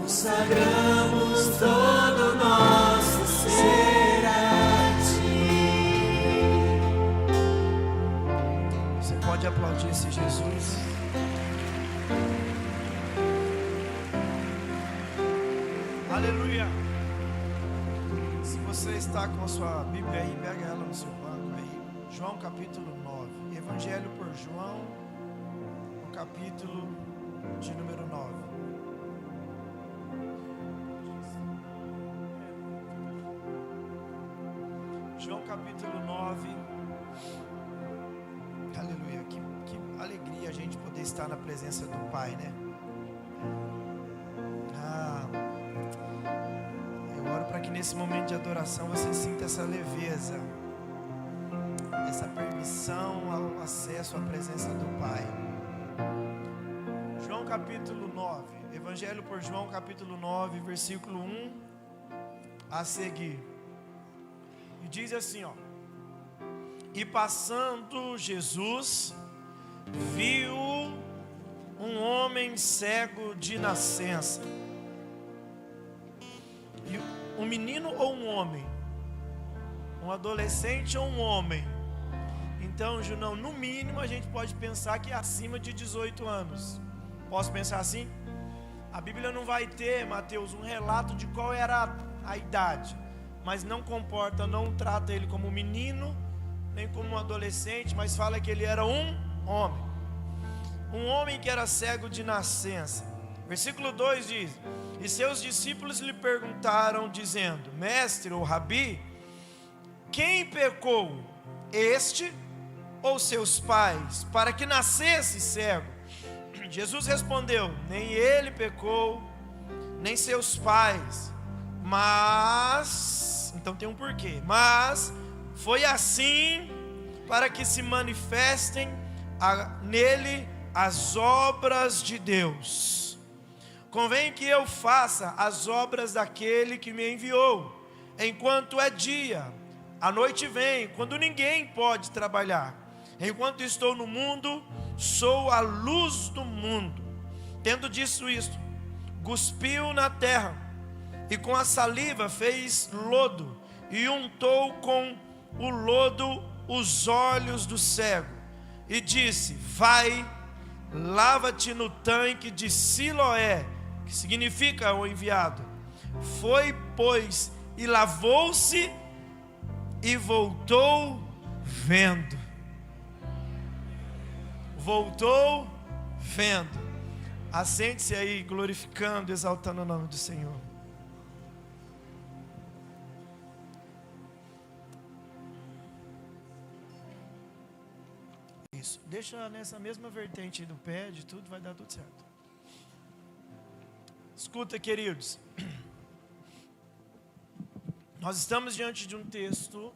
consagramos todo o nosso ser a Ti. Você pode aplaudir esse Jesus? Aleluia! Se você está com a sua Bíblia aí, pega ela no seu banco aí. João capítulo 9. Evangelho por João, no capítulo de número 9. João capítulo 9. Aleluia. Que alegria a gente poder estar na presença do Pai, né? Eu oro para que nesse momento de adoração você sinta essa leveza, essa permissão ao acesso à presença do Pai. João capítulo 9. Evangelho por João capítulo 9, versículo 1 a seguir. E diz assim, ó: E passando Jesus, viu um homem cego de nascença. E um menino ou um homem? Um adolescente ou um homem? Então, Junão, no mínimo a gente pode pensar que é acima de 18 anos. Posso pensar assim? A Bíblia não vai ter, Mateus, um relato de qual era a idade, mas não trata ele como um menino, nem como um adolescente, mas fala que ele era um homem. Um homem que era cego de nascença. Versículo 2 diz: E seus discípulos lhe perguntaram, dizendo: Mestre ou Rabi, quem pecou, este ou seus pais, para que nascesse cego? Jesus respondeu: Nem ele pecou, nem seus pais, mas, então tem um porquê, mas foi assim para que se manifestem nele as obras de Deus. Convém que eu faça as obras daquele que me enviou, enquanto é dia. A noite vem, quando ninguém pode trabalhar. Enquanto estou no mundo, sou a luz do mundo. Tendo dito isto, cuspiu na terra, e com a saliva fez lodo, e untou com o lodo os olhos do cego, e disse: Vai, lava-te no tanque de Siloé, que significa o enviado. Foi, pois, e lavou-se, e voltou vendo. Voltou vendo. Assente-se aí, glorificando, exaltando o nome do Senhor. Isso, deixa nessa mesma vertente do pé, de tudo, vai dar tudo certo. Escuta, queridos, nós estamos diante de um texto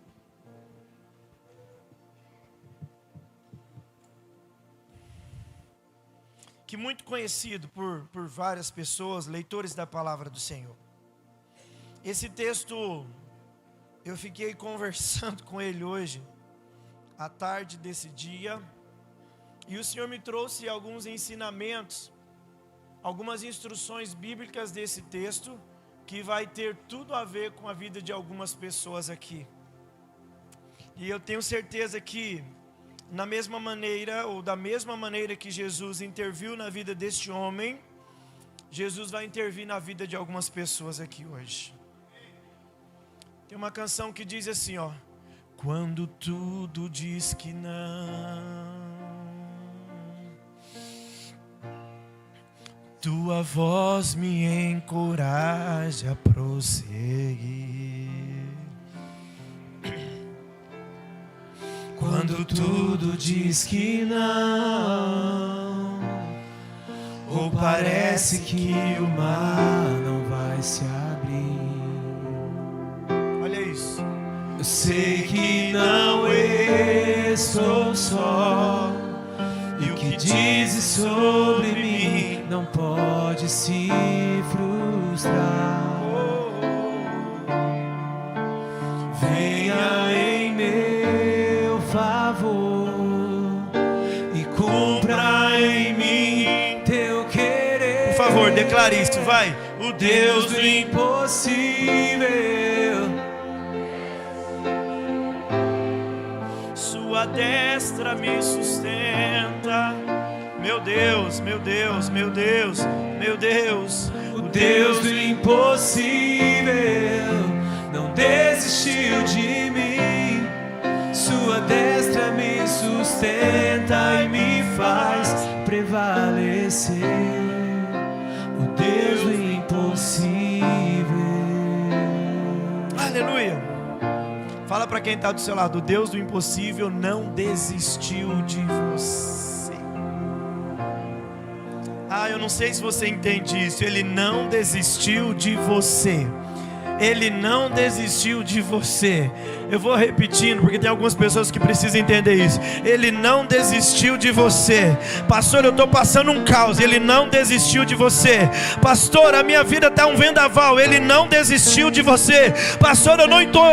que muito conhecido por várias pessoas, leitores da palavra do Senhor. Esse texto, eu fiquei conversando com ele hoje, à tarde desse dia, e o Senhor me trouxe alguns ensinamentos, algumas instruções bíblicas desse texto, que vai ter tudo a ver com a vida de algumas pessoas aqui. E eu tenho certeza que, na mesma maneira, ou da mesma maneira que Jesus interviu na vida deste homem, Jesus vai intervir na vida de algumas pessoas aqui hoje. Tem uma canção que diz assim, ó: Quando tudo diz que não, tua voz me encoraja a prosseguir. Quando tudo diz que não, ou parece que o mar não vai se abrir. Olha isso. Eu sei que não estou só, e o que dizes sobre mim não pode se frustrar. Venha em meu favor e cumpra em mim teu querer. Por favor, declare isto, vai. O o Deus do impossível. Sua destra me sustenta. Meu Deus, meu Deus, meu Deus, meu Deus. O Deus do impossível não desistiu de mim. Sua destra me sustenta e me faz prevalecer. O Deus do impossível. Aleluia. Fala para quem está do seu lado: o Deus do impossível não desistiu de você. Eu não sei se você entende isso. Ele não desistiu de você. Ele não desistiu de você. Eu vou repetindo, porque tem algumas pessoas que precisam entender isso. Ele não desistiu de você. Pastor, eu estou passando um caos. Ele não desistiu de você. Pastor, a minha vida está um vendaval. Ele não desistiu de você. Pastor, eu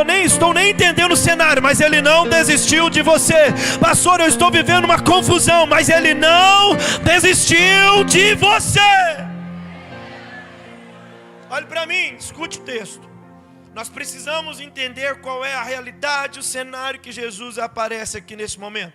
nem estou entendendo o cenário, mas Ele não desistiu de você. Pastor, eu estou vivendo uma confusão, mas Ele não desistiu de você. Olhe para mim, escute o texto. Nós precisamos entender qual é a realidade, o cenário que Jesus aparece aqui nesse momento.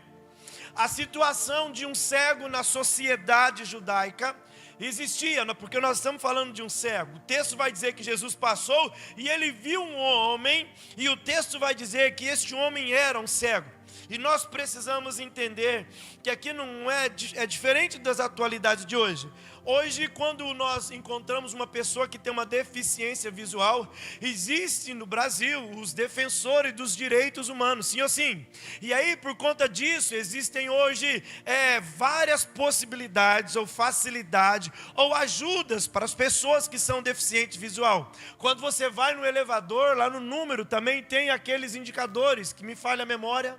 A situação de um cego na sociedade judaica existia, porque nós estamos falando de um cego. O texto vai dizer que Jesus passou e ele viu um homem, e o texto vai dizer que este homem era um cego. E nós precisamos entender que aqui não é diferente das atualidades de hoje. Hoje, quando nós encontramos uma pessoa que tem uma deficiência visual, existe no Brasil os defensores dos direitos humanos, sim ou sim? E aí, por conta disso, existem hoje várias possibilidades ou facilidade ou ajudas para as pessoas que são deficientes visual. Quando você vai no elevador, lá no número também tem aqueles indicadores, que me falha a memória,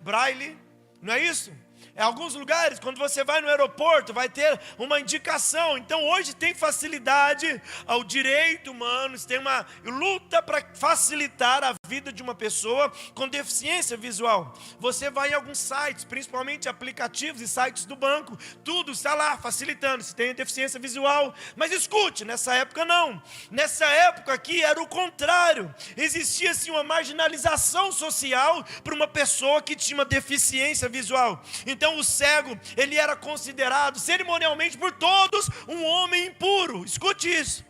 Braille, não é isso? Em alguns lugares, quando você vai no aeroporto, vai ter uma indicação. Então hoje tem facilidade ao direito humano, tem uma luta para facilitar a vida de uma pessoa com deficiência visual. Você vai em alguns sites, principalmente aplicativos e sites do banco, tudo está lá facilitando, se tem deficiência visual. Mas escute, nessa época não. Nessa época aqui era o contrário. Existia assim uma marginalização social para uma pessoa que tinha uma deficiência visual. Então o cego, ele era considerado cerimonialmente por todos um homem impuro. Escute isso.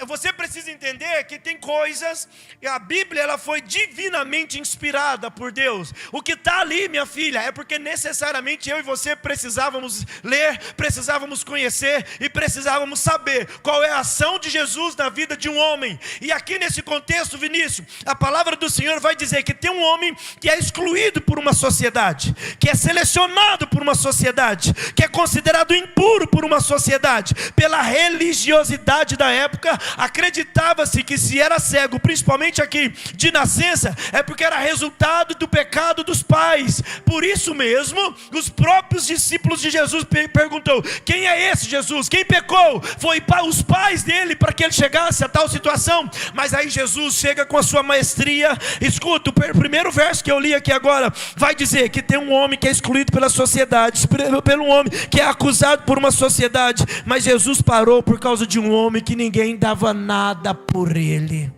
Você precisa entender que tem coisas, a Bíblia ela foi divinamente inspirada por Deus. O que está ali, minha filha, é porque necessariamente eu e você precisávamos ler, precisávamos conhecer e precisávamos saber qual é a ação de Jesus na vida de um homem. E aqui nesse contexto, Vinícius, a palavra do Senhor vai dizer que tem um homem que é excluído por uma sociedade, que é selecionado por uma sociedade, que é considerado impuro por uma sociedade, pela religiosidade da época. Acreditava-se que se era cego, principalmente aqui de nascença, é porque era resultado do pecado dos pais. Por isso mesmo, os próprios discípulos de Jesus perguntou: quem é esse Jesus? Quem pecou? Foi os pais dele para que ele chegasse a tal situação. Mas aí Jesus chega com a sua maestria. Escuta, o primeiro verso que eu li aqui agora vai dizer que tem um homem que é excluído pela sociedade, pelo homem que é acusado por uma sociedade. Mas Jesus parou por causa de um homem que ninguém dava nada por ele.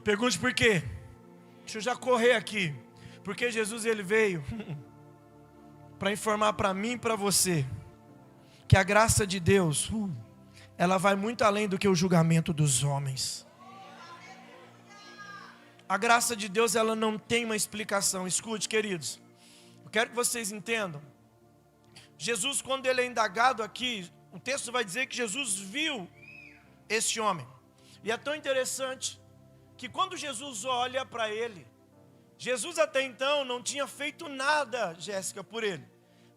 Pergunte por quê? Deixa eu já correr aqui. Porque Jesus ele veio para informar para mim e para você que a graça de Deus ela vai muito além do que o julgamento dos homens. A graça de Deus ela não tem uma explicação. Escute, queridos, eu quero que vocês entendam. Jesus, quando ele é indagado aqui, o texto vai dizer que Jesus viu este homem. E é tão interessante que quando Jesus olha para ele, Jesus até então não tinha feito nada, Jéssica, por ele.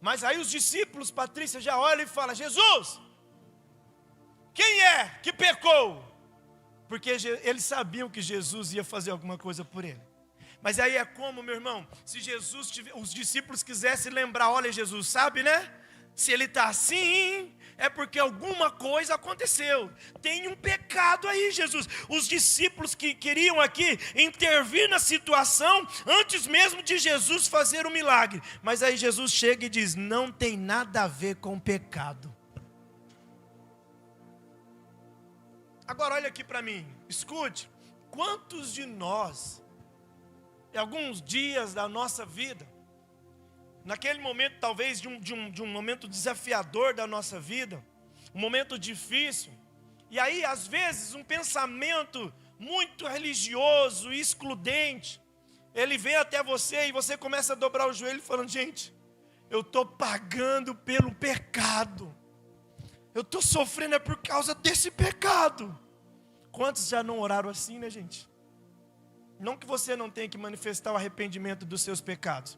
Mas aí os discípulos, Patrícia, já olham e falam: Jesus, quem é que pecou? Porque eles sabiam que Jesus ia fazer alguma coisa por ele. Mas aí é como, meu irmão, se Jesus os discípulos quisessem lembrar: olha, Jesus, sabe, né? Se ele está assim, é porque alguma coisa aconteceu. Tem um pecado aí, Jesus. Os discípulos que queriam aqui intervir na situação antes mesmo de Jesus fazer o milagre. Mas aí Jesus chega e diz: não tem nada a ver com pecado. Agora olha aqui para mim, escute. Quantos de nós, em alguns dias da nossa vida, naquele momento talvez de um momento desafiador da nossa vida, um momento difícil, e aí às vezes um pensamento muito religioso, excludente, ele vem até você e você começa a dobrar o joelho falando: gente, eu estou pagando pelo pecado, eu estou sofrendo por causa desse pecado. Quantos já não oraram assim, né, gente? Não que você não tenha que manifestar o arrependimento dos seus pecados,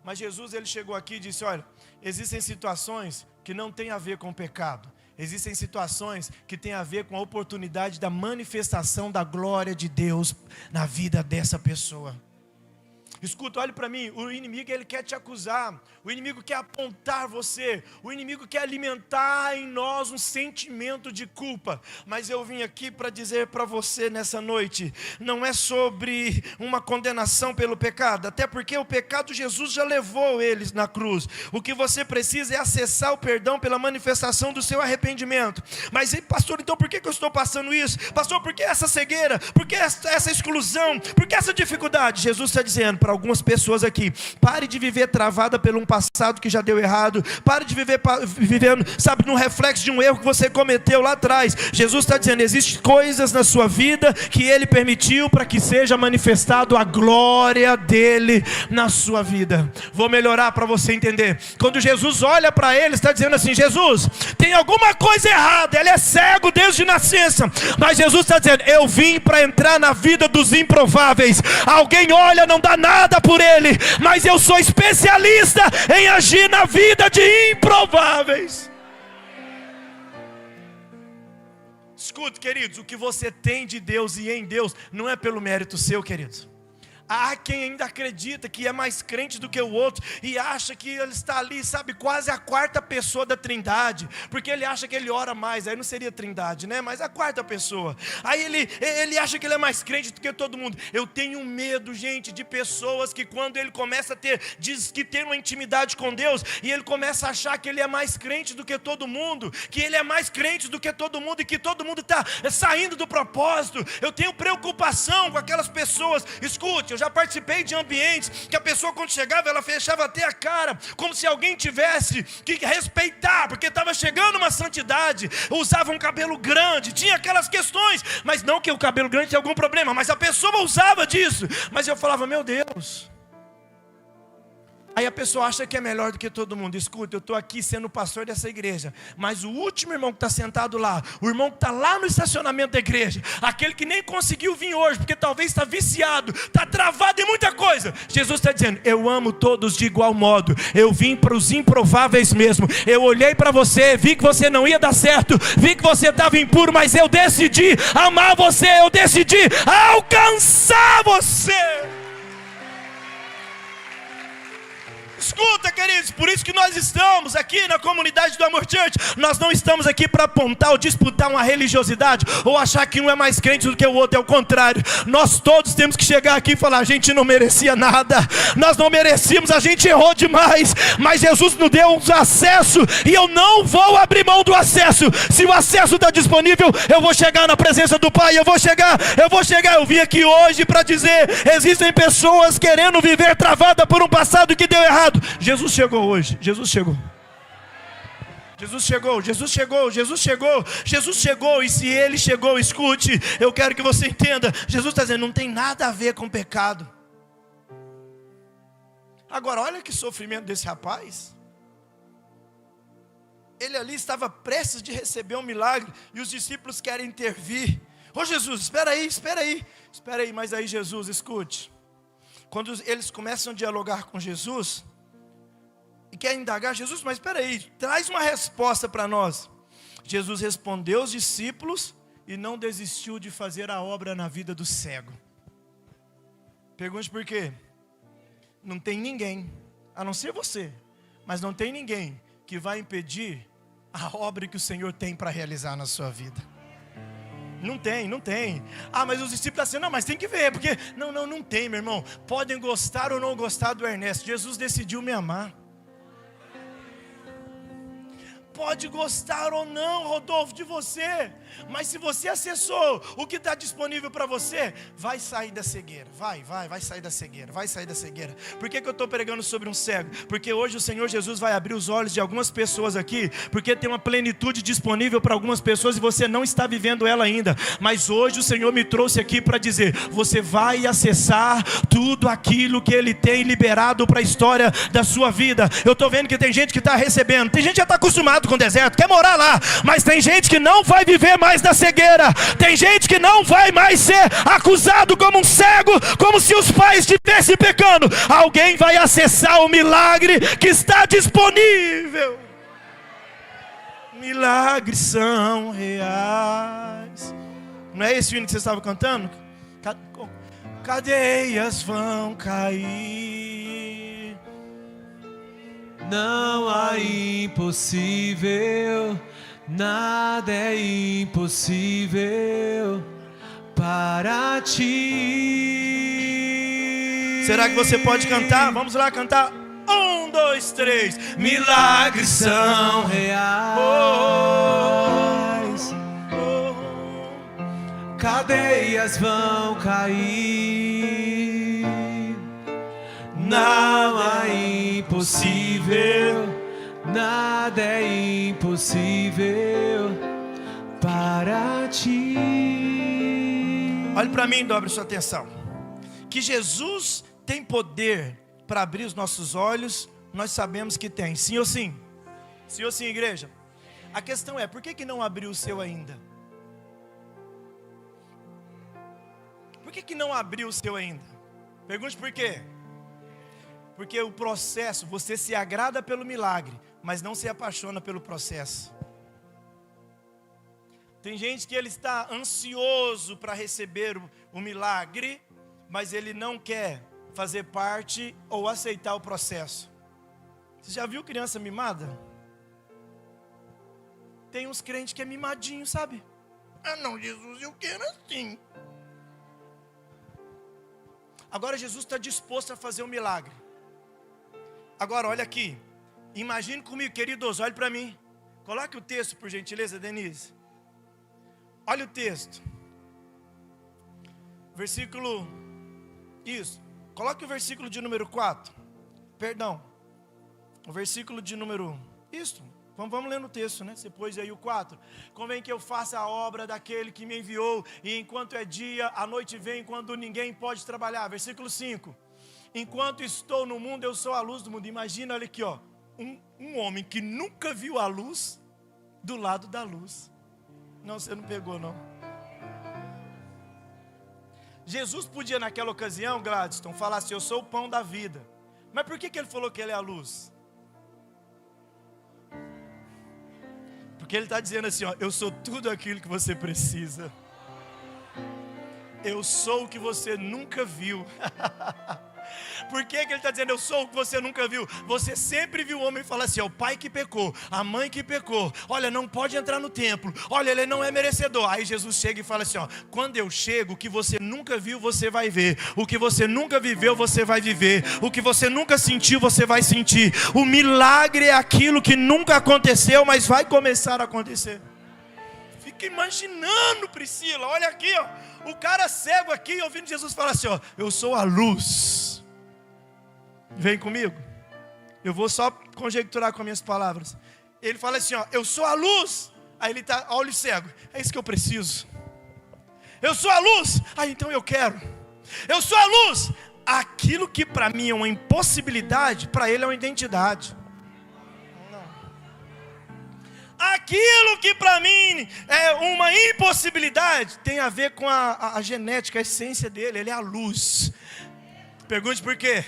mas Jesus, ele chegou aqui e disse: olha, existem situações que não tem a ver com o pecado. Existem situações que tem a ver com a oportunidade da manifestação da glória de Deus na vida dessa pessoa. Escuta, olhe para mim, o inimigo, ele quer te acusar, o inimigo quer apontar você, o inimigo quer alimentar em nós um sentimento de culpa. Mas eu vim aqui para dizer para você nessa noite, não é sobre uma condenação pelo pecado, até porque o pecado Jesus já levou eles na cruz. O que você precisa é acessar o perdão pela manifestação do seu arrependimento. Mas pastor, então por que eu estou passando isso? Pastor, por que essa cegueira? Por que essa exclusão? Por que essa dificuldade? Jesus está dizendo para algumas pessoas aqui: pare de viver travada por um passado que já deu errado. Pare de viver vivendo, sabe, num reflexo de um erro que você cometeu lá atrás. Jesus está dizendo: existem coisas na sua vida que Ele permitiu para que seja manifestado a glória dEle na sua vida. Vou melhorar para você entender. Quando Jesus olha para ele, está dizendo assim: Jesus, tem alguma coisa errada. Ele é cego desde nascença, mas Jesus está dizendo: eu vim para entrar na vida dos improváveis. Alguém olha, não dá nada por ele, mas eu sou especialista em agir na vida de improváveis. Escute, queridos, o que você tem de Deus e em Deus não é pelo mérito seu, queridos. Há quem ainda acredita que é mais crente do que o outro e acha que ele está ali, sabe, quase a quarta pessoa da trindade, porque ele acha que ele ora mais. Aí não seria trindade, né? Mas a quarta pessoa. Aí ele acha que ele é mais crente do que todo mundo. Eu tenho medo, gente, de pessoas que quando ele começa a diz que tem uma intimidade com Deus, e ele começa a achar que ele é mais crente do que todo mundo, que ele é mais crente do que todo mundo, e que todo mundo está saindo do propósito. Eu tenho preocupação com aquelas pessoas. Escute, eu já participei de ambientes que a pessoa, quando chegava, ela fechava até a cara, como se alguém tivesse que respeitar, porque estava chegando uma santidade. Usava um cabelo grande, tinha aquelas questões, mas não que o cabelo grande tinha algum problema, mas a pessoa usava disso. Mas eu falava: meu Deus. Aí a pessoa acha que é melhor do que todo mundo. Escuta, eu estou aqui sendo pastor dessa igreja, mas o último irmão que está sentado lá, o irmão que está lá no estacionamento da igreja, aquele que nem conseguiu vir hoje, porque talvez está viciado, está travado em muita coisa, Jesus está dizendo: eu amo todos de igual modo. Eu vim para os improváveis mesmo. Eu olhei para você, vi que você não ia dar certo, vi que você estava impuro, mas eu decidi amar você, eu decidi alcançar você. Escuta, queridos, por isso que nós estamos aqui na comunidade do Amor Church. Nós não estamos aqui para apontar ou disputar uma religiosidade, ou achar que um é mais crente do que o outro. É o contrário. Nós todos temos que chegar aqui e falar: a gente não merecia nada, nós não merecíamos, a gente errou demais, mas Jesus nos deu um acesso, e eu não vou abrir mão do acesso. Se o acesso está disponível, eu vou chegar na presença do Pai, eu vou chegar. Eu vim aqui hoje para dizer: existem pessoas querendo viver travada por um passado que deu errado. Jesus chegou hoje, Jesus chegou. Jesus chegou, Jesus chegou, Jesus chegou, Jesus chegou. E se Ele chegou, escute, eu quero que você entenda, Jesus está dizendo: não tem nada a ver com pecado. Agora olha que sofrimento desse rapaz. Ele ali estava prestes de receber um milagre, e os discípulos querem intervir. Ô Jesus, espera aí, mas aí Jesus, escute, quando eles começam a dialogar com Jesus e quer indagar: Jesus, mas espera aí, traz uma resposta para nós. Jesus respondeu aos discípulos e não desistiu de fazer a obra na vida do cego. Pergunte por quê? Não tem ninguém, a não ser você, mas não tem ninguém que vai impedir a obra que o Senhor tem para realizar na sua vida. Não tem. Ah, mas os discípulos estão assim: não, mas tem que ver, porque não tem, meu irmão. Podem gostar ou não gostar do Ernesto, Jesus decidiu me amar. pode gostar ou não, Rodolfo, de você, mas se você acessou o que está disponível para você, vai sair da cegueira, vai sair da cegueira, vai sair da cegueira. Por que eu estou pregando sobre um cego? Porque hoje o Senhor Jesus vai abrir os olhos de algumas pessoas aqui, porque tem uma plenitude disponível para algumas pessoas e você não está vivendo ela ainda, mas hoje o Senhor me trouxe aqui para dizer, você vai acessar tudo aquilo que Ele tem liberado para a história da sua vida. Eu estou vendo que tem gente que está recebendo, tem gente que já está acostumado com o deserto, quer morar lá, mas tem gente que não vai viver mais na cegueira, tem gente que não vai mais ser acusado como um cego, como se os pais estivessem pecando. Alguém vai acessar o milagre que está disponível. Milagres são reais. Não é esse o hino que você estava cantando? Cadeias vão cair. Não há impossível, nada é impossível para ti. Será que você pode cantar? Vamos lá cantar. 1, 2, 3. Milagres são reais. Cadeias vão cair. Não há impossível, nada é impossível para ti. Olhe para mim e dobre sua atenção. Que Jesus tem poder para abrir os nossos olhos, nós sabemos que tem. Sim ou sim? Sim ou sim, igreja? A questão é, por que não abriu o seu ainda? Por que não abriu o seu ainda? Pergunte por quê? Porque o processo, você se agrada pelo milagre, mas não se apaixona pelo processo. Tem gente que ele está ansioso para receber o milagre, mas ele não quer fazer parte ou aceitar o processo. Você já viu criança mimada? Tem uns crentes que é mimadinho, sabe? Ah não, Jesus, eu quero assim. Agora Jesus está disposto a fazer um milagre. Agora olha aqui, imagine comigo, queridos, olhe para mim. Coloque o texto por gentileza, Denise. Olha o texto. Versículo, isso. Coloque o versículo de número 4. Perdão. O versículo de número, isso. Vamos ler no texto, né? Você pôs aí o 4. Convém que eu faça a obra daquele que me enviou, e enquanto é dia, a noite vem quando ninguém pode trabalhar. Versículo 5. Enquanto estou no mundo, eu sou a luz do mundo. Imagina, olha aqui, ó. Um homem que nunca viu a luz do lado da luz. Não, você não pegou, não. Jesus podia naquela ocasião, Gladstone, falar assim, eu sou o pão da vida. Mas por que ele falou que ele é a luz? Porque ele está dizendo assim, ó, eu sou tudo aquilo que você precisa. Eu sou o que você nunca viu. Por que ele está dizendo, eu sou o que você nunca viu? Você sempre viu o homem falar assim, ó, o pai que pecou, a mãe que pecou, olha, não pode entrar no templo, olha, ele não é merecedor. Aí Jesus chega e fala assim, ó, quando eu chego, o que você nunca viu, você vai ver. O que você nunca viveu, você vai viver. O que você nunca sentiu, você vai sentir. O milagre é aquilo que nunca aconteceu, mas vai começar a acontecer. Fica imaginando, Priscila, olha aqui, ó, o cara cego aqui, ouvindo Jesus falar assim, ó, eu sou a luz. Vem comigo. Eu vou só conjecturar com as minhas palavras. Ele fala assim, ó, eu sou a luz. Aí ele está, olho cego. É isso que eu preciso. Eu sou a luz. Ah, então eu quero. Eu sou a luz. Aquilo que para mim é uma impossibilidade, para ele é uma identidade. Aquilo que para mim é uma impossibilidade, tem a ver com a genética, a essência dele. Ele é a luz. Pergunte por quê?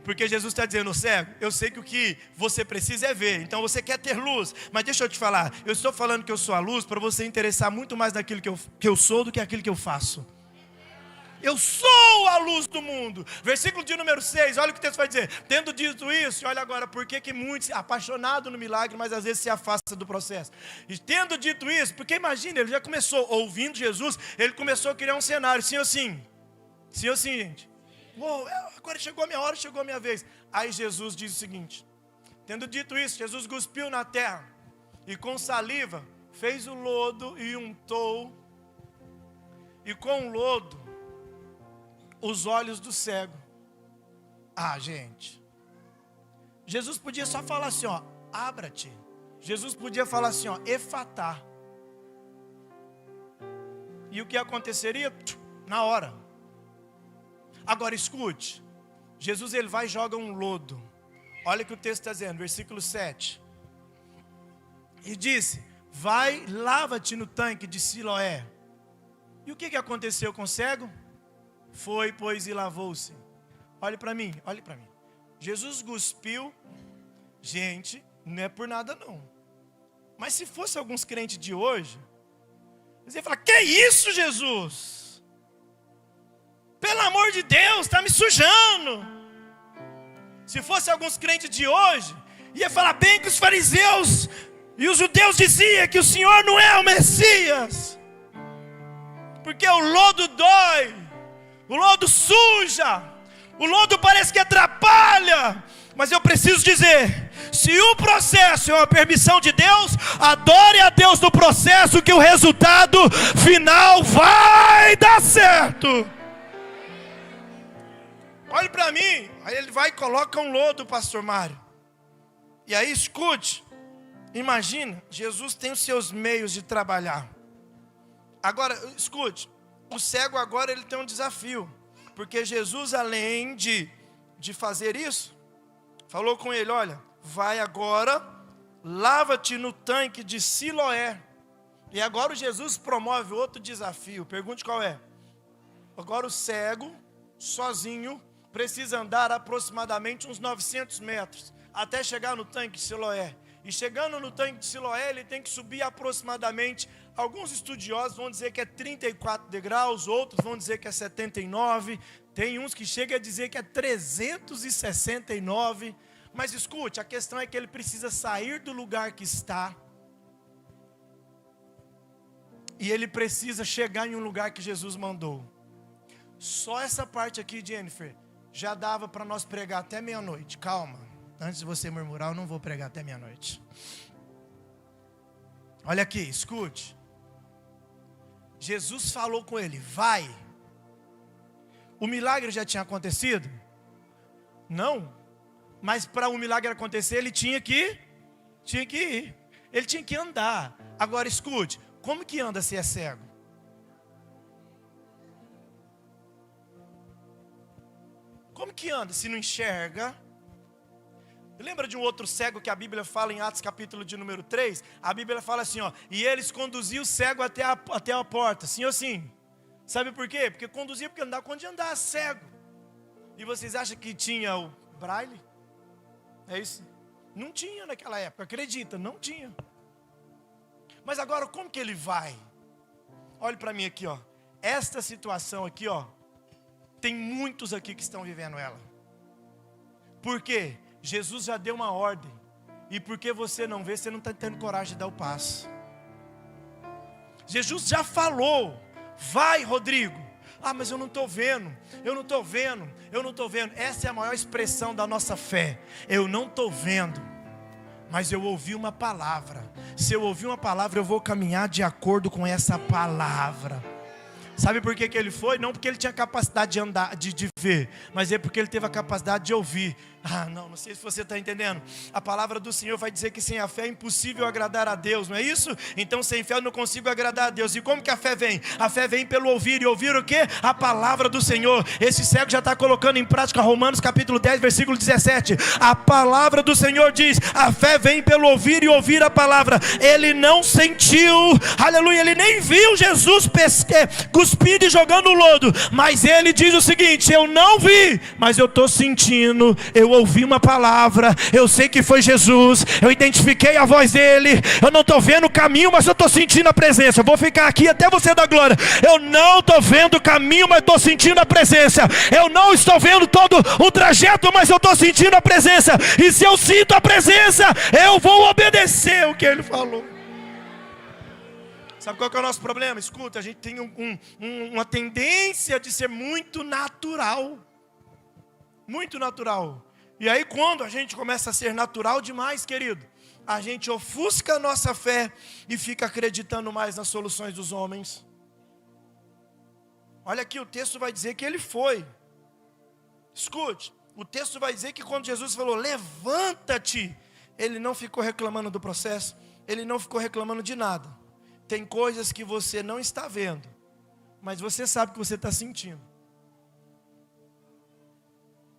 Porque Jesus está dizendo, cego, eu sei que o que você precisa é ver, então você quer ter luz, mas deixa eu te falar, eu estou falando que eu sou a luz para você interessar muito mais naquilo que eu sou do que aquilo que eu faço. Eu sou a luz do mundo. Versículo de número 6, olha o que o texto vai dizer. Tendo dito isso, olha agora, por que muitos apaixonados no milagre, mas às vezes se afastam do processo. E tendo dito isso, porque imagina, ele já começou, ouvindo Jesus, ele começou a criar um cenário, sim ou sim? Sim ou sim, gente? Uou, agora chegou a minha hora, chegou a minha vez. Aí Jesus diz o seguinte, tendo dito isso, Jesus cuspiu na terra e com saliva fez o lodo e untou, e com o lodo os olhos do cego. Ah, gente, Jesus podia só falar assim, ó, abra-te. Jesus podia falar assim, ó, efatá. E o que aconteceria? Na hora. Agora escute, Jesus ele vai e joga um lodo. Olha o que o texto está dizendo, versículo 7. E disse, vai, lava-te no tanque de Siloé. E o que aconteceu com o cego? Foi, pois, e lavou-se. Olhe para mim, olhe para mim. Jesus cuspiu, gente, não é por nada não. Mas se fosse alguns crentes de hoje, eles iam falar, que isso, Jesus? Pelo amor de Deus, está me sujando. Se fosse alguns crentes de hoje, ia falar bem que os fariseus e os judeus diziam que o Senhor não é o Messias. Porque o lodo dói, o lodo suja, o lodo parece que atrapalha. Mas eu preciso dizer, se o processo é uma permissão de Deus, adore a Deus no processo, que o resultado final vai dar certo. Olhe para mim. Aí ele vai e coloca um lodo, pastor Mário. E aí escute, imagina, Jesus tem os seus meios de trabalhar. Agora, escute, o cego agora ele tem um desafio. Porque Jesus, além de fazer isso, falou com ele, olha, vai agora, lava-te no tanque de Siloé. E agora o Jesus promove outro desafio. Pergunte qual é. Agora o cego, sozinho, precisa andar aproximadamente uns 900 metros, até chegar no tanque de Siloé. E chegando no tanque de Siloé, ele tem que subir aproximadamente, alguns estudiosos vão dizer que é 34 degraus, outros vão dizer que é 79, tem uns que chegam a dizer que é 369, mas escute, a questão é que ele precisa sair do lugar que está, e ele precisa chegar em um lugar que Jesus mandou. Só essa parte aqui, Jennifer, já dava para nós pregar até meia-noite. Calma, antes de você murmurar, eu não vou pregar até meia-noite. Olha aqui, escute. Jesus falou com ele, vai. O milagre já tinha acontecido? Não. Mas para o milagre acontecer, ele tinha que ir. Ele tinha que andar. Agora escute, como que anda se é cego? Como que anda se não enxerga? Lembra de um outro cego que a Bíblia fala em Atos capítulo de número 3? A Bíblia fala assim, ó, e eles conduziam o cego até a porta, sim ou sim? Sabe por quê? Porque conduzia, porque andava quando andar cego. E vocês acham que tinha o braille? É isso? Não tinha naquela época, acredita, não tinha. Mas agora como que ele vai? Olhe para mim aqui, ó. Esta situação aqui, ó, tem muitos aqui que estão vivendo ela. Por quê? Jesus já deu uma ordem. E porque você não vê, você não está tendo coragem de dar o passo. Jesus já falou. Vai, Rodrigo. Ah, mas eu não estou vendo. Essa é a maior expressão da nossa fé. Eu não estou vendo, mas eu ouvi uma palavra. Se eu ouvir uma palavra, eu vou caminhar de acordo com essa palavra. Sabe por que ele foi? Não porque ele tinha capacidade de andar, de ver, mas é porque ele teve a capacidade de ouvir. Ah, não sei se você está entendendo. A palavra do Senhor vai dizer que sem a fé é impossível agradar a Deus, não é isso? Então sem fé eu não consigo agradar a Deus. E como que a fé vem? A fé vem pelo ouvir. E ouvir o quê? A palavra do Senhor. Esse cego já está colocando em prática Romanos capítulo 10, versículo 17. A palavra do Senhor diz, a fé vem pelo ouvir e ouvir a palavra. Ele não sentiu, aleluia, ele nem viu Jesus cuspindo e jogando o lodo, mas ele diz o seguinte, eu não vi, mas eu estou sentindo, eu ouvi uma palavra, eu sei que foi Jesus, eu identifiquei a voz dele, eu não estou vendo o caminho, mas eu estou sentindo a presença. Eu vou ficar aqui até você dar glória. Eu não estou vendo o caminho, mas estou sentindo a presença. Eu não estou vendo todo o trajeto, mas eu estou sentindo a presença. E se eu sinto a presença, eu vou obedecer o que ele falou. Sabe qual que é o nosso problema? Escuta, a gente tem uma tendência de ser muito natural. Muito natural. E aí quando a gente começa a ser natural demais, querido, a gente ofusca a nossa fé e fica acreditando mais nas soluções dos homens. Olha aqui, o texto vai dizer que ele foi. Escute, o texto vai dizer que quando Jesus falou, levanta-te, ele não ficou reclamando do processo, ele não ficou reclamando de nada. Tem coisas que você não está vendo, mas você sabe que você está sentindo.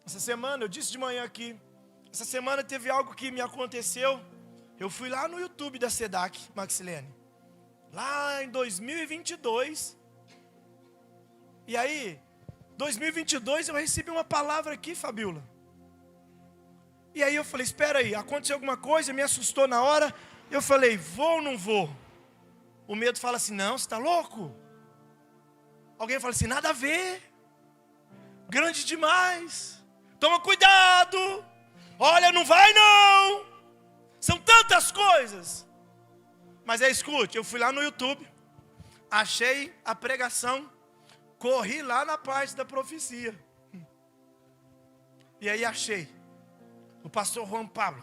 Essa semana, eu disse de manhã aqui, essa semana teve algo que me aconteceu. Eu fui lá no YouTube da SEDAC, Maxilene, lá em 2022. E aí, 2022 eu recebi uma palavra aqui, Fabiola. E aí eu falei, espera aí, aconteceu alguma coisa, me assustou na hora. Eu falei, vou ou não vou? O medo fala assim, não, você está louco? Alguém fala assim, nada a ver. Grande demais. Toma cuidado. Olha, não vai não. São tantas coisas. Mas escute, eu fui lá no YouTube, achei a pregação, corri lá na parte da profecia. E aí achei o pastor Juan Pablo.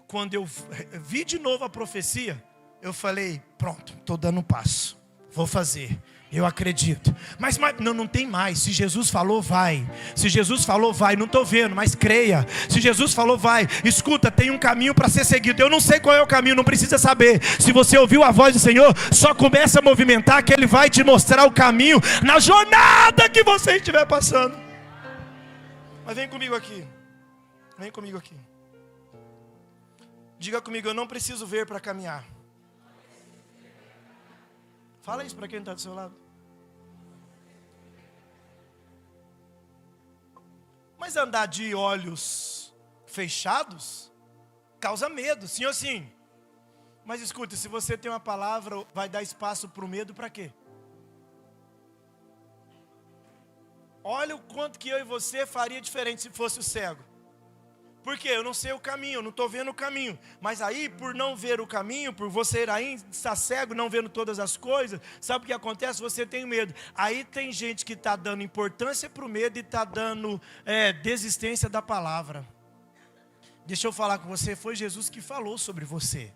Quando eu vi de novo a profecia, eu falei, pronto, estou dando um passo, vou fazer. Eu acredito. Mas não tem mais. Se Jesus falou, vai. Se Jesus falou, vai. Não estou vendo, mas creia. Se Jesus falou, vai. Escuta, tem um caminho para ser seguido. Eu não sei qual é o caminho, não precisa saber. Se você ouviu a voz do Senhor, só começa a movimentar, que Ele vai te mostrar o caminho na jornada que você estiver passando. Mas vem comigo aqui. Vem comigo aqui. Diga comigo, eu não preciso ver para caminhar. Fala isso para quem está do seu lado. Mas andar de olhos fechados causa medo, sim ou sim? Mas escuta, se você tem uma palavra, vai dar espaço para o medo para quê? Olha o quanto que eu e você faria diferente se fosse o cego. Por quê? Eu não sei o caminho, eu não estou vendo o caminho. Mas aí, por não ver o caminho, por você aí estar cego, não vendo todas as coisas, sabe o que acontece? Você tem medo. Aí tem gente que está dando importância para o medo e está dando desistência da palavra. Deixa eu falar com você, foi Jesus que falou sobre você.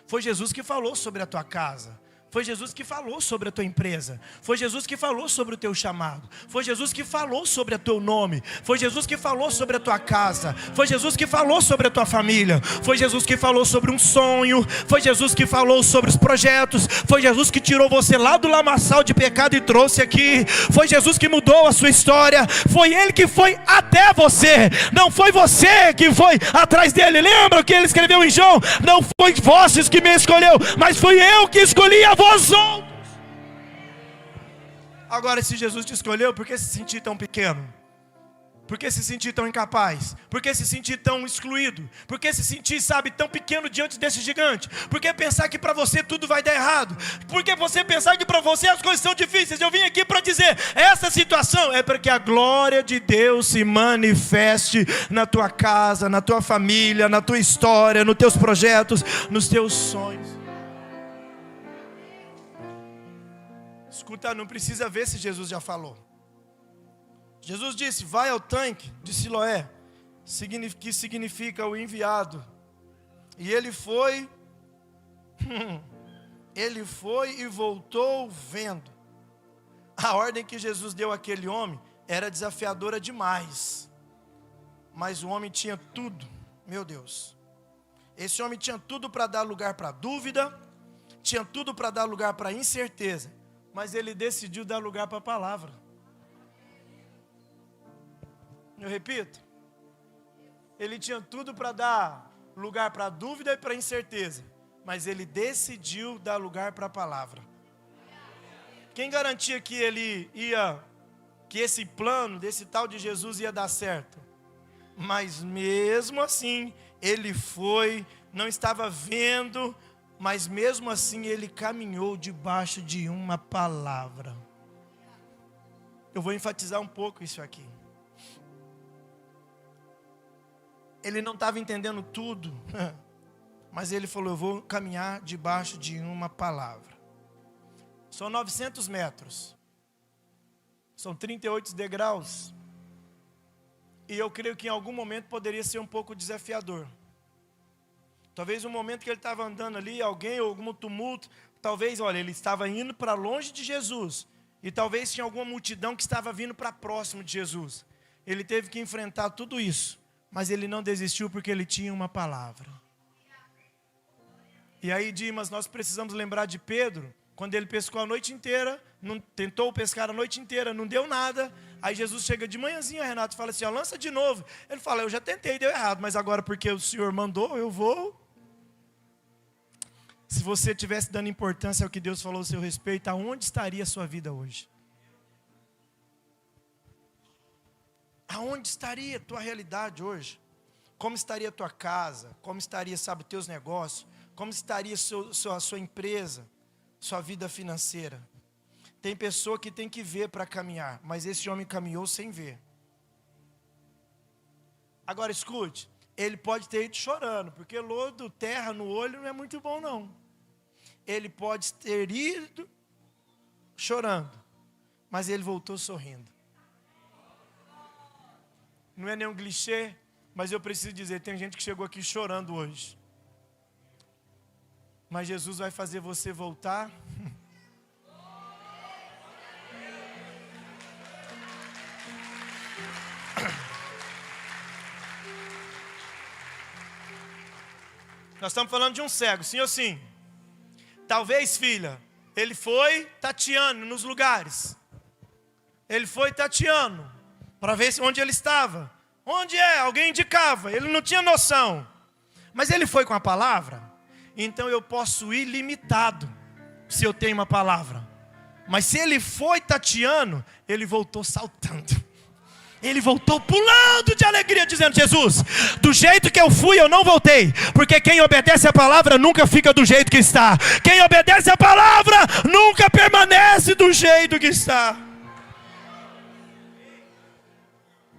Foi Jesus que falou sobre a tua casa. Foi Jesus que falou sobre a tua empresa. Foi Jesus que falou sobre o teu chamado. Foi Jesus que falou sobre o teu nome. Foi Jesus que falou sobre a tua casa. Foi Jesus que falou sobre a tua família. Foi Jesus que falou sobre um sonho. Foi Jesus que falou sobre os projetos. Foi Jesus que tirou você lá do lamaçal de pecado e trouxe aqui. Foi Jesus que mudou a sua história. Foi Ele que foi até você. Não foi você que foi atrás dele. Lembra que ele escreveu em João? Não foi vós que me escolheu, mas fui eu que escolhi a vós outros. Agora, se Jesus te escolheu, por que se sentir tão pequeno? Por que se sentir tão incapaz? Por que se sentir tão excluído? Por que se sentir, tão pequeno diante desse gigante? Por que pensar que para você tudo vai dar errado? Por que você pensar que para você as coisas são difíceis? Eu vim aqui para dizer, essa situação é para que a glória de Deus se manifeste na tua casa, na tua família, na tua história, nos teus projetos, nos teus sonhos. Escuta, não precisa ver se Jesus já falou. Jesus disse, vai ao tanque de Siloé, que significa o enviado. E ele foi e voltou vendo. A ordem que Jesus deu àquele homem era desafiadora demais. Mas o homem tinha tudo, meu Deus. Esse homem tinha tudo para dar lugar para dúvida, tinha tudo para dar lugar para incerteza. Mas ele decidiu dar lugar para a palavra. Eu repito. Ele tinha tudo para dar lugar para a dúvida e para a incerteza. Mas ele decidiu dar lugar para a palavra. Quem garantia que que esse plano desse tal de Jesus ia dar certo? Mas mesmo assim, ele foi, não estava vendo, mas mesmo assim ele caminhou debaixo de uma palavra. Eu vou enfatizar um pouco isso aqui. Ele não estava entendendo tudo, mas ele falou, eu vou caminhar debaixo de uma palavra. São 900 metros. São 38 degraus. E eu creio que em algum momento poderia ser um pouco desafiador. Talvez um momento que ele estava andando ali, alguém ou algum tumulto, talvez, olha, ele estava indo para longe de Jesus. E talvez tinha alguma multidão que estava vindo para próximo de Jesus. Ele teve que enfrentar tudo isso. Mas ele não desistiu porque ele tinha uma palavra. E aí, Dimas, nós precisamos lembrar de Pedro, quando ele pescou a noite inteira, tentou pescar a noite inteira, não deu nada. Aí Jesus chega de manhãzinha, Renato, e fala assim, ó, lança de novo. Ele fala, eu já tentei, deu errado, mas agora porque o Senhor mandou, eu vou. Se você estivesse dando importância ao que Deus falou a seu respeito, aonde estaria a sua vida hoje? Aonde estaria a tua realidade hoje? Como estaria a tua casa? Como estaria, sabe, os teus negócios? Como estaria a sua empresa? Sua vida financeira? Tem pessoa que tem que ver para caminhar, mas esse homem caminhou sem ver. Agora escute, ele pode ter ido chorando, porque lodo, terra no olho não é muito bom não. Ele pode ter ido chorando, mas ele voltou sorrindo. Não é nenhum clichê, mas eu preciso dizer, tem gente que chegou aqui chorando hoje. Mas Jesus vai fazer você voltar. Nós estamos falando de um cego, sim ou sim? Talvez, filha, ele foi tateando nos lugares. Ele foi tateando para ver onde ele estava. Onde é? Alguém indicava. Ele não tinha noção. Mas ele foi com a palavra. Então eu posso ir limitado, se eu tenho uma palavra. Mas se ele foi tateando, ele voltou saltando. Ele voltou pulando de alegria, dizendo, Jesus, do jeito que eu fui, eu não voltei. Porque quem obedece a palavra nunca fica do jeito que está. Quem obedece a palavra nunca permanece do jeito que está.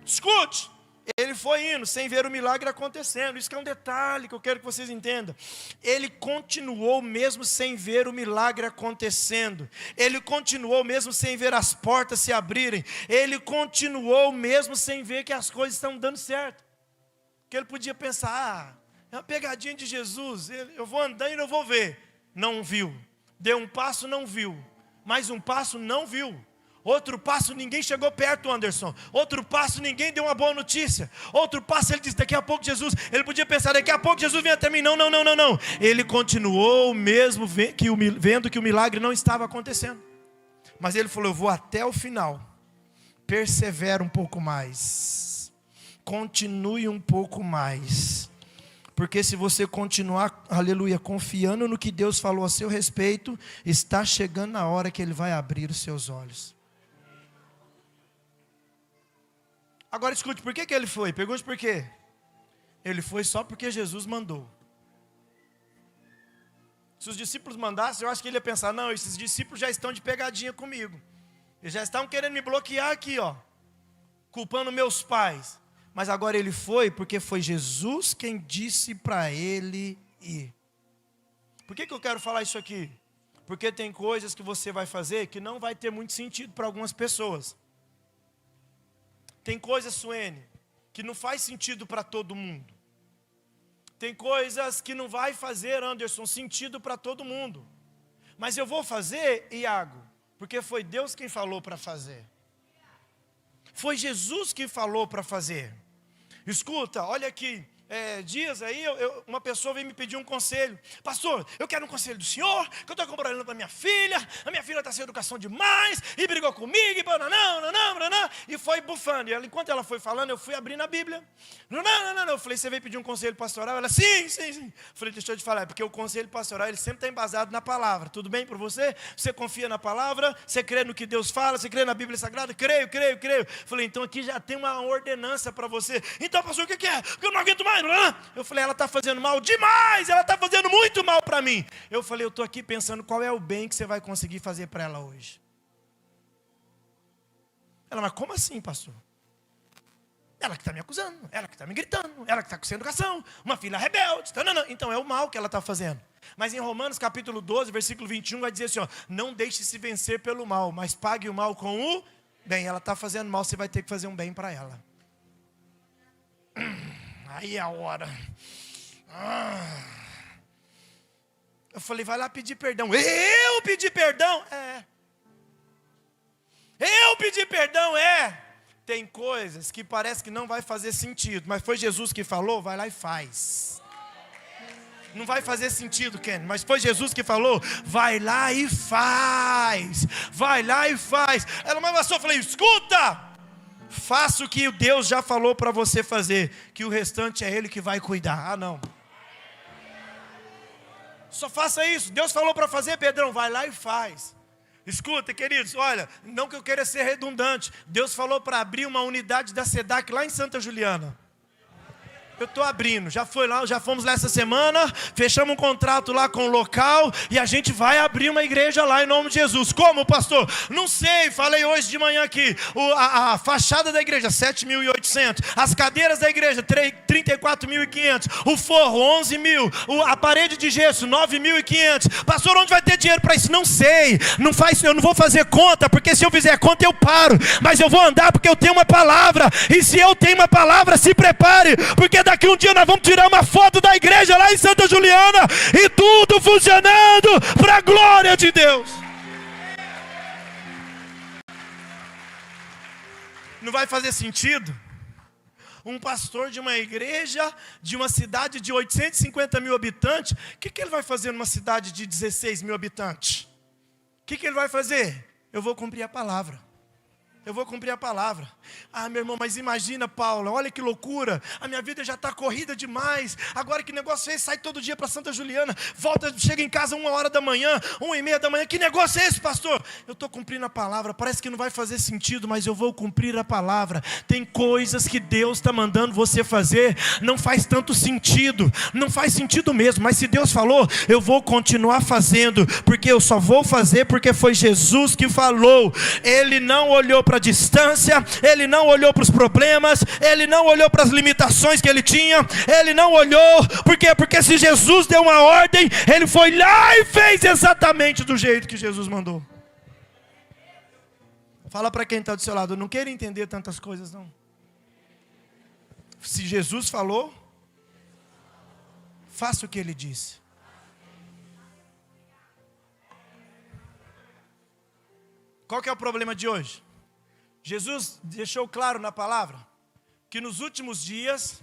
Escute. Ele foi indo sem ver o milagre acontecendo. Isso que é um detalhe que eu quero que vocês entendam. Ele continuou mesmo sem ver o milagre acontecendo. Ele continuou mesmo sem ver as portas se abrirem. Ele continuou mesmo sem ver que as coisas estão dando certo. Porque ele podia pensar, é uma pegadinha de Jesus, eu vou andando e não vou ver. Não viu. Deu um passo, não viu. Mais um passo, não viu. Outro passo, ninguém chegou perto, Anderson. Outro passo, ninguém deu uma boa notícia. Outro passo, ele disse, daqui a pouco Jesus, ele podia pensar, daqui a pouco Jesus vem até mim. Não. Ele continuou mesmo vendo que o milagre não estava acontecendo. Mas ele falou, eu vou até o final. Persevera um pouco mais. Continue um pouco mais. Porque se você continuar, aleluia, confiando no que Deus falou a seu respeito, está chegando a hora que Ele vai abrir os seus olhos. Agora escute, por que ele foi? Pergunte por quê. Ele foi só porque Jesus mandou. Se os discípulos mandassem, eu acho que ele ia pensar, não, esses discípulos já estão de pegadinha comigo. Eles já estão querendo me bloquear aqui, ó, culpando meus pais. Mas agora ele foi porque foi Jesus quem disse para ele ir. Por que eu quero falar isso aqui? Porque tem coisas que você vai fazer que não vai ter muito sentido para algumas pessoas. Tem coisas, Suene, que não faz sentido para todo mundo. Tem coisas que não vai fazer, Anderson, sentido para todo mundo. Mas eu vou fazer, Iago, porque foi Deus quem falou para fazer. Foi Jesus quem falou para fazer. Escuta, olha aqui. Dias aí, uma pessoa veio me pedir um conselho. Pastor, eu quero um conselho do senhor, que eu estou com problema para minha filha. A minha filha está sem educação demais, e brigou comigo, e foi bufando. E ela, enquanto ela foi falando, eu fui abrindo a Bíblia. Eu falei, você veio pedir um conselho pastoral? Ela, sim. Eu falei, deixa eu te falar, porque o conselho pastoral, ele sempre está embasado na palavra. Tudo bem para você? Você confia na palavra? Você crê no que Deus fala? Você crê na Bíblia Sagrada? Creio. Falei, então aqui já tem uma ordenança para você. Então, pastor, o que é? Porque eu não aguento mais. Eu falei, ela está fazendo mal demais, ela está fazendo muito mal para mim. Eu falei, eu estou aqui pensando qual é o bem que você vai conseguir fazer para ela hoje. Ela, mas como assim, pastor? Ela que está me acusando, ela que está me gritando, ela que está com sem educação, uma filha rebelde. Então é o mal que ela está fazendo. Mas em Romanos capítulo 12, versículo 21, vai dizer assim, ó, não deixe se vencer pelo mal, mas pague o mal com o bem. Ela está fazendo mal, você vai ter que fazer um bem para ela. Aí é a hora. Eu falei, vai lá pedir perdão. Eu pedir perdão? Eu pedir perdão? Tem coisas que parece que não vai fazer sentido, mas foi Jesus que falou, vai lá e faz. Não vai fazer sentido, Ken, mas foi Jesus que falou, vai lá e faz. Vai lá e faz. Ela, mas pastor, eu falei, escuta. Faça o que Deus já falou para você fazer, que o restante é Ele que vai cuidar. Não. Só faça isso. Deus falou para fazer, Pedrão, vai lá e faz. Escuta, queridos, olha, não que eu queira ser redundante. Deus falou para abrir uma unidade da SEDAC lá em Santa Juliana. Eu estou abrindo, já fomos lá essa semana, fechamos um contrato lá com o local e a gente vai abrir uma igreja lá em nome de Jesus. Como, pastor? Não sei, falei hoje de manhã aqui, a fachada da igreja, 7.800, as cadeiras da igreja, 34.500, o forro, 11.000, a parede de gesso, 9.500. Pastor, onde vai ter dinheiro para isso? Não sei, eu não vou fazer conta, porque se eu fizer conta eu paro, mas eu vou andar porque eu tenho uma palavra, e se eu tenho uma palavra, se prepare, porque daqui um dia nós vamos tirar uma foto da igreja lá em Santa Juliana e tudo funcionando para a glória de Deus. Não vai fazer sentido um pastor de uma igreja de uma cidade de 850 mil habitantes, o que ele vai fazer numa cidade de 16 mil habitantes? O que ele vai fazer? Eu vou cumprir a palavra. Eu vou cumprir a palavra. Ah, meu irmão, mas imagina, Paula, olha que loucura. A minha vida já está corrida demais. Agora que negócio é esse? Sai todo dia para Santa Juliana. Volta, chega em casa 1h da manhã, 1h30 da manhã. Que negócio é esse, pastor? Eu estou cumprindo a palavra. Parece que não vai fazer sentido, mas eu vou cumprir a palavra. Tem coisas que Deus está mandando você fazer. Não faz tanto sentido. Não faz sentido mesmo. Mas se Deus falou, eu vou continuar fazendo. Porque eu só vou fazer porque foi Jesus que falou. Ele não olhou para a distância, ele não olhou para os problemas, ele não olhou para as limitações que ele tinha, ele não olhou, por quê? Porque se Jesus deu uma ordem, ele foi lá e fez exatamente do jeito que Jesus mandou. Fala para quem está do seu lado, eu não quero entender tantas coisas não. Se Jesus falou, faça o que ele disse. Qual que é o problema de hoje? Jesus deixou claro na palavra que nos últimos dias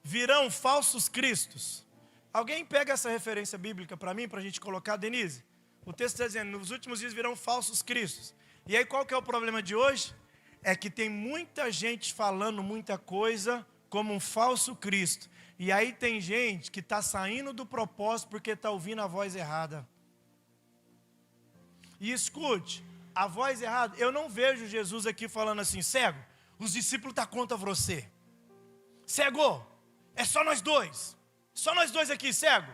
virão falsos cristos. Alguém pega essa referência bíblica para mim, para a gente colocar, Denise? O texto está dizendo, nos últimos dias virão falsos cristos. E aí qual que é o problema de hoje? É que tem muita gente falando muita coisa como um falso Cristo. E aí tem gente que está saindo do propósito porque está ouvindo a voz errada. E escute, a voz errada, eu não vejo Jesus aqui falando assim, cego, os discípulos estão contra você. Cego, é só nós dois aqui, cego.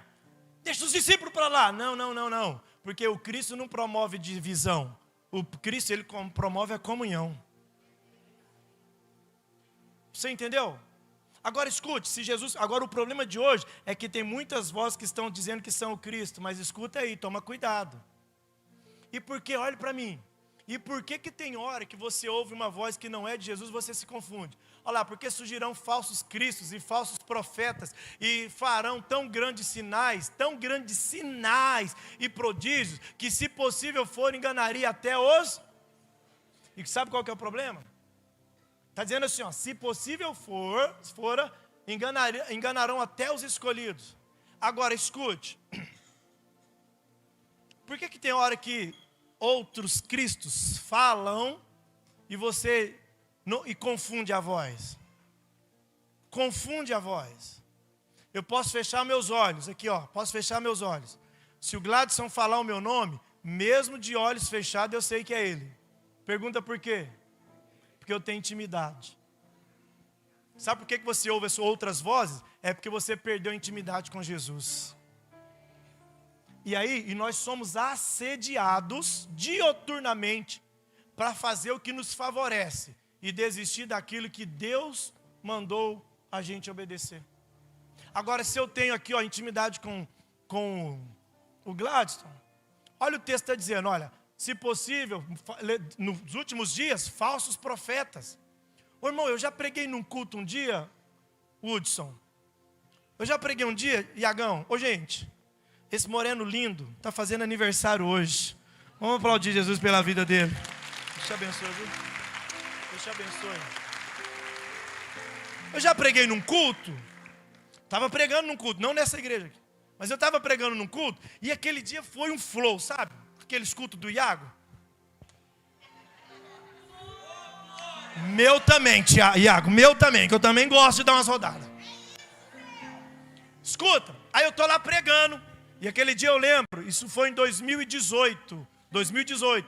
Deixa os discípulos para lá. Não. Porque o Cristo não promove divisão. O Cristo, ele promove a comunhão. Você entendeu? Agora escute, agora o problema de hoje é que tem muitas vozes que estão dizendo que são o Cristo, mas escuta aí, toma cuidado. E por que, olhe para mim, e por que tem hora que você ouve uma voz que não é de Jesus, você se confunde? Olha lá, porque surgirão falsos cristos e falsos profetas, e farão tão grandes sinais e prodígios, que se possível for, enganaria até os... E sabe qual que é o problema? Está dizendo assim, ó, se possível for, enganarão até os escolhidos. Agora escute, por que tem hora que outros cristos falam e você e confunde a voz? Confunde a voz. Eu posso fechar meus olhos, aqui ó, posso fechar meus olhos. Se o Gladson falar o meu nome, mesmo de olhos fechados eu sei que é ele. Pergunta por quê? Porque eu tenho intimidade. Sabe por que você ouve essas outras vozes? É porque você perdeu a intimidade com Jesus. E aí, nós somos assediados dioturnamente para fazer o que nos favorece e desistir daquilo que Deus mandou a gente obedecer. Agora, se eu tenho aqui ó, intimidade com o Gladstone, olha o texto está dizendo, olha, se possível, nos últimos dias, falsos profetas. Ô, irmão, eu já preguei num culto um dia, Hudson. Eu já preguei um dia, Iagão. Ô gente, esse moreno lindo está fazendo aniversário hoje. Vamos aplaudir Jesus pela vida dele. Deus te abençoe, viu? Deus te abençoe. Eu já preguei num culto. Estava pregando num culto, não nessa igreja aqui. Mas eu estava pregando num culto. E aquele dia foi um flow, sabe? Aqueles cultos do Iago. Meu também, Iago, meu também, que eu também gosto de dar umas rodadas. Escuta, aí eu tô lá pregando, e aquele dia eu lembro, isso foi em 2018,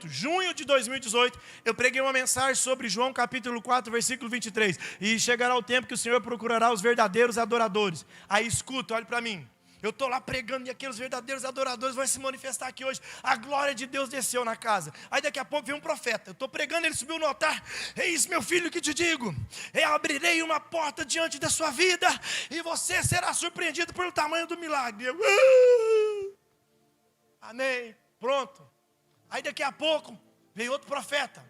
junho de 2018, eu preguei uma mensagem sobre João capítulo 4, versículo 23, e chegará o tempo que o Senhor procurará os verdadeiros adoradores. Aí escuta, olha para mim. Eu estou lá pregando e aqueles verdadeiros adoradores vão se manifestar aqui hoje. A glória de Deus desceu na casa. Aí daqui a pouco vem um profeta. Eu estou pregando, ele subiu no altar. Eis, meu filho, que te digo. Eu abrirei uma porta diante da sua vida e você será surpreendido pelo tamanho do milagre. Eu, amém. Pronto. Aí daqui a pouco vem outro profeta.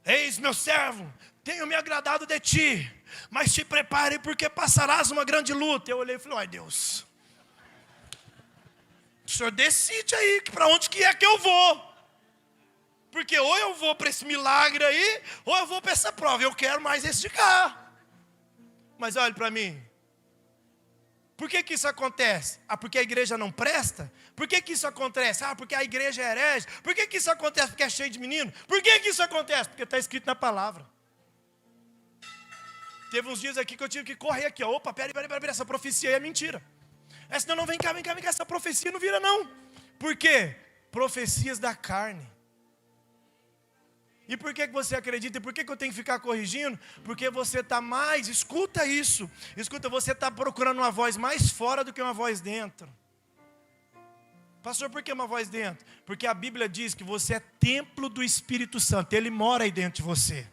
Eis, meu servo, tenho me agradado de ti, mas te prepare porque passarás uma grande luta. Eu olhei e falei, ai Deus, o Senhor decide aí para onde que é que eu vou. Porque ou eu vou para esse milagre aí, ou eu vou para essa prova. Eu quero mais esse de cá. Mas olha para mim. Por que que isso acontece? Ah, porque a igreja não presta? Por que que isso acontece? Ah, porque a igreja é herege? Por que que isso acontece? Porque é cheio de menino? Por que que isso acontece? Porque está escrito na palavra. Teve uns dias aqui que eu tive que correr aqui. Ó. Opa, peraí, essa profecia aí é mentira. Senão não, vem cá, essa profecia não vira não. Por quê? Profecias da carne. E por que você acredita? E por que eu tenho que ficar corrigindo? Porque você está mais, escuta isso. Escuta, você está procurando uma voz mais fora do que uma voz dentro. Pastor, por que uma voz dentro? Porque a Bíblia diz que você é templo do Espírito Santo. Ele mora aí dentro de você.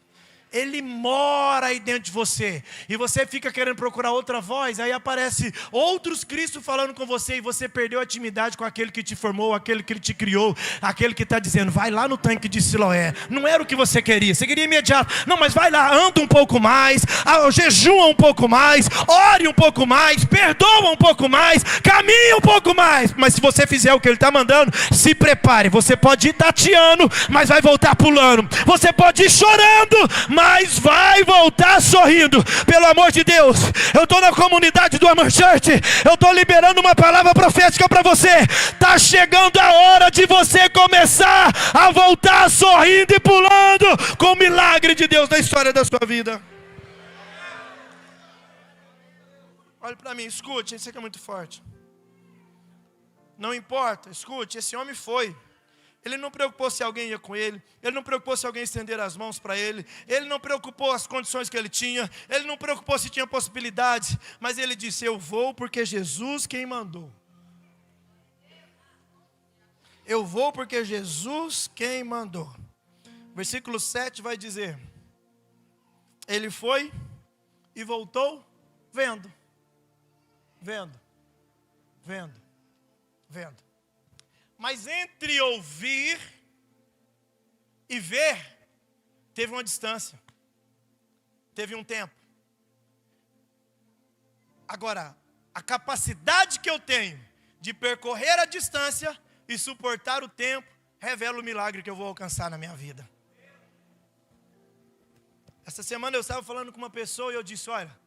Ele mora aí dentro de você. E você fica querendo procurar outra voz. Aí aparece outros Cristo falando com você. E você perdeu a intimidade com aquele que te formou, aquele que te criou, aquele que está dizendo, vai lá no tanque de Siloé. Não era o que você queria, você queria imediato. Não, mas vai lá, anda um pouco mais, jejua um pouco mais, ore um pouco mais, perdoa um pouco mais, caminha um pouco mais. Mas se você fizer o que ele está mandando, se prepare. Você pode ir tateando, mas vai voltar pulando. Você pode ir chorando, mas vai voltar sorrindo. Pelo amor de Deus, eu estou na comunidade do Amor Church. Eu estou liberando uma palavra profética para você. Está chegando a hora de você começar a voltar sorrindo e pulando com o milagre de Deus na história da sua vida. Olhe para mim, escute, isso aqui é muito forte. Não importa, escute, esse homem foi. Ele não preocupou se alguém ia com ele. Ele não preocupou se alguém estender as mãos para ele. Ele não preocupou as condições que ele tinha. Ele não preocupou se tinha possibilidades. Mas ele disse, eu vou porque Jesus quem mandou. Eu vou porque Jesus quem mandou. Versículo 7 vai dizer, ele foi e voltou vendo. Vendo. Vendo. Vendo. Mas entre ouvir e ver, teve uma distância. Teve um tempo. Agora, a capacidade que eu tenho de percorrer a distância e suportar o tempo, revela o milagre que eu vou alcançar na minha vida. Essa semana eu estava falando com uma pessoa e eu disse, olha,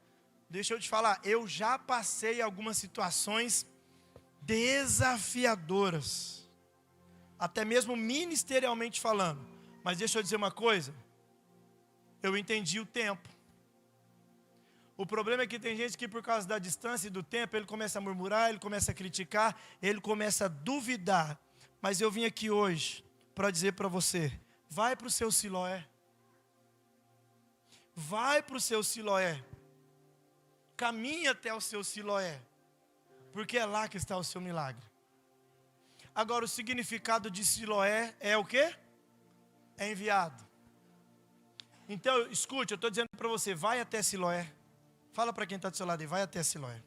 deixa eu te falar, eu já passei algumas situações desafiadoras. Até mesmo ministerialmente falando. Mas deixa eu dizer uma coisa. Eu entendi o tempo. O problema é que tem gente que por causa da distância e do tempo, ele começa a murmurar, ele começa a criticar, ele começa a duvidar. Mas eu vim aqui hoje para dizer para você, vai para o seu Siloé. Vai para o seu Siloé. Caminha até o seu Siloé. Porque é lá que está o seu milagre. Agora, o significado de Siloé é o quê? É enviado. Então, escute, eu estou dizendo para você, vai até Siloé. Fala para quem está do seu lado aí, vai até Siloé.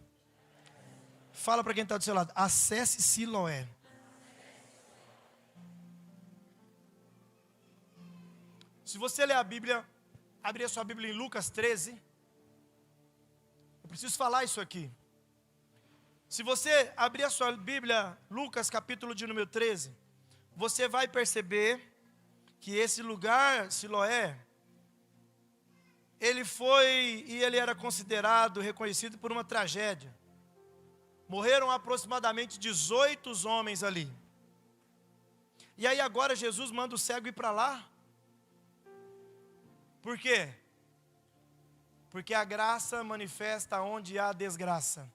Fala para quem está do seu lado, acesse Siloé. Se você ler a Bíblia, abre a sua Bíblia em Lucas 13. Eu preciso falar isso aqui. Se você abrir a sua Bíblia, Lucas capítulo de número 13, você vai perceber que esse lugar, Siloé, ele era considerado, reconhecido por uma tragédia. Morreram aproximadamente 18 homens ali. E aí agora Jesus manda o cego ir para lá. Por quê? Porque a graça manifesta onde há desgraça.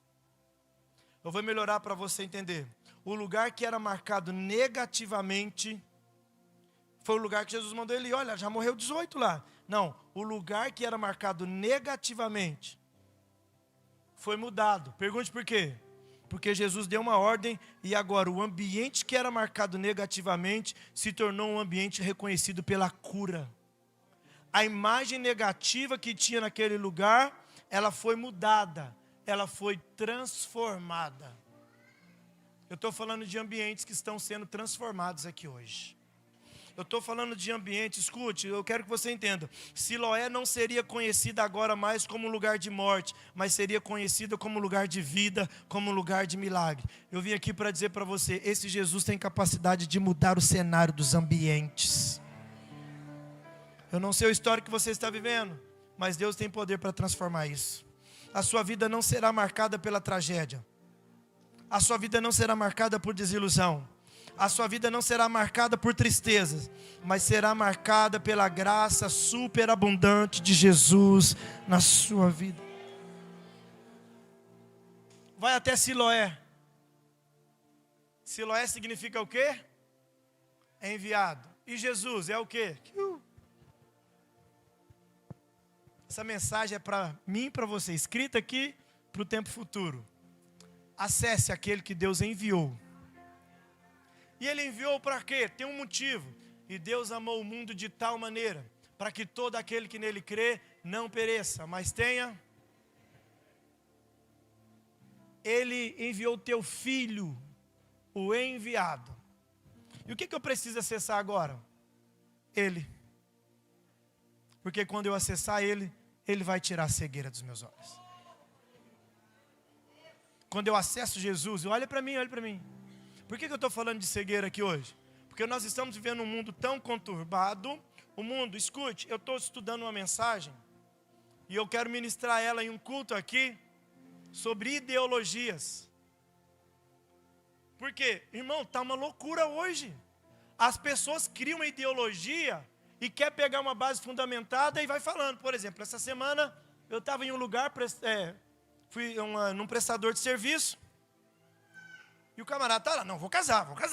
Eu vou melhorar para você entender. O lugar que era marcado negativamente foi o lugar que Jesus mandou ele ir. Olha, já morreu 18 lá. Não, o lugar que era marcado negativamente foi mudado. Pergunte por quê? Porque Jesus deu uma ordem e agora o ambiente que era marcado negativamente se tornou um ambiente reconhecido pela cura. A imagem negativa que tinha naquele lugar, ela foi mudada, ela foi transformada. Eu estou falando de ambientes que estão sendo transformados aqui hoje. Eu estou falando de ambiente, escute, eu quero que você entenda. Siloé não seria conhecida agora mais como um lugar de morte, mas seria conhecida como um lugar de vida, como um lugar de milagre. Eu vim aqui para dizer para você, esse Jesus tem capacidade de mudar o cenário dos ambientes. Eu não sei o histórico que você está vivendo, mas Deus tem poder para transformar isso. A sua vida não será marcada pela tragédia. A sua vida não será marcada por desilusão. A sua vida não será marcada por tristezas, mas será marcada pela graça superabundante de Jesus na sua vida. Vai até Siloé. Siloé significa o quê? É enviado. E Jesus é o quê? Essa mensagem é para mim e para você, escrita aqui para o tempo futuro. Acesse aquele que Deus enviou. E Ele enviou para quê? Tem um motivo. E Deus amou o mundo de tal maneira, para que todo aquele que nele crê não pereça, mas tenha. Ele enviou teu filho, o enviado. E o que eu preciso acessar agora? Ele. Porque quando eu acessar Ele, Ele vai tirar a cegueira dos meus olhos. Quando eu acesso Jesus, olha para mim, olha para mim. Por que eu estou falando de cegueira aqui hoje? Porque nós estamos vivendo um mundo tão conturbado. O mundo, escute, eu estou estudando uma mensagem e eu quero ministrar ela em um culto aqui sobre ideologias. Por quê? Irmão, está uma loucura hoje. As pessoas criam uma ideologia e quer pegar uma base fundamentada e vai falando. Por exemplo, essa semana eu estava em um lugar, fui num prestador de serviço. E o camarada está lá, não, vou casar, porque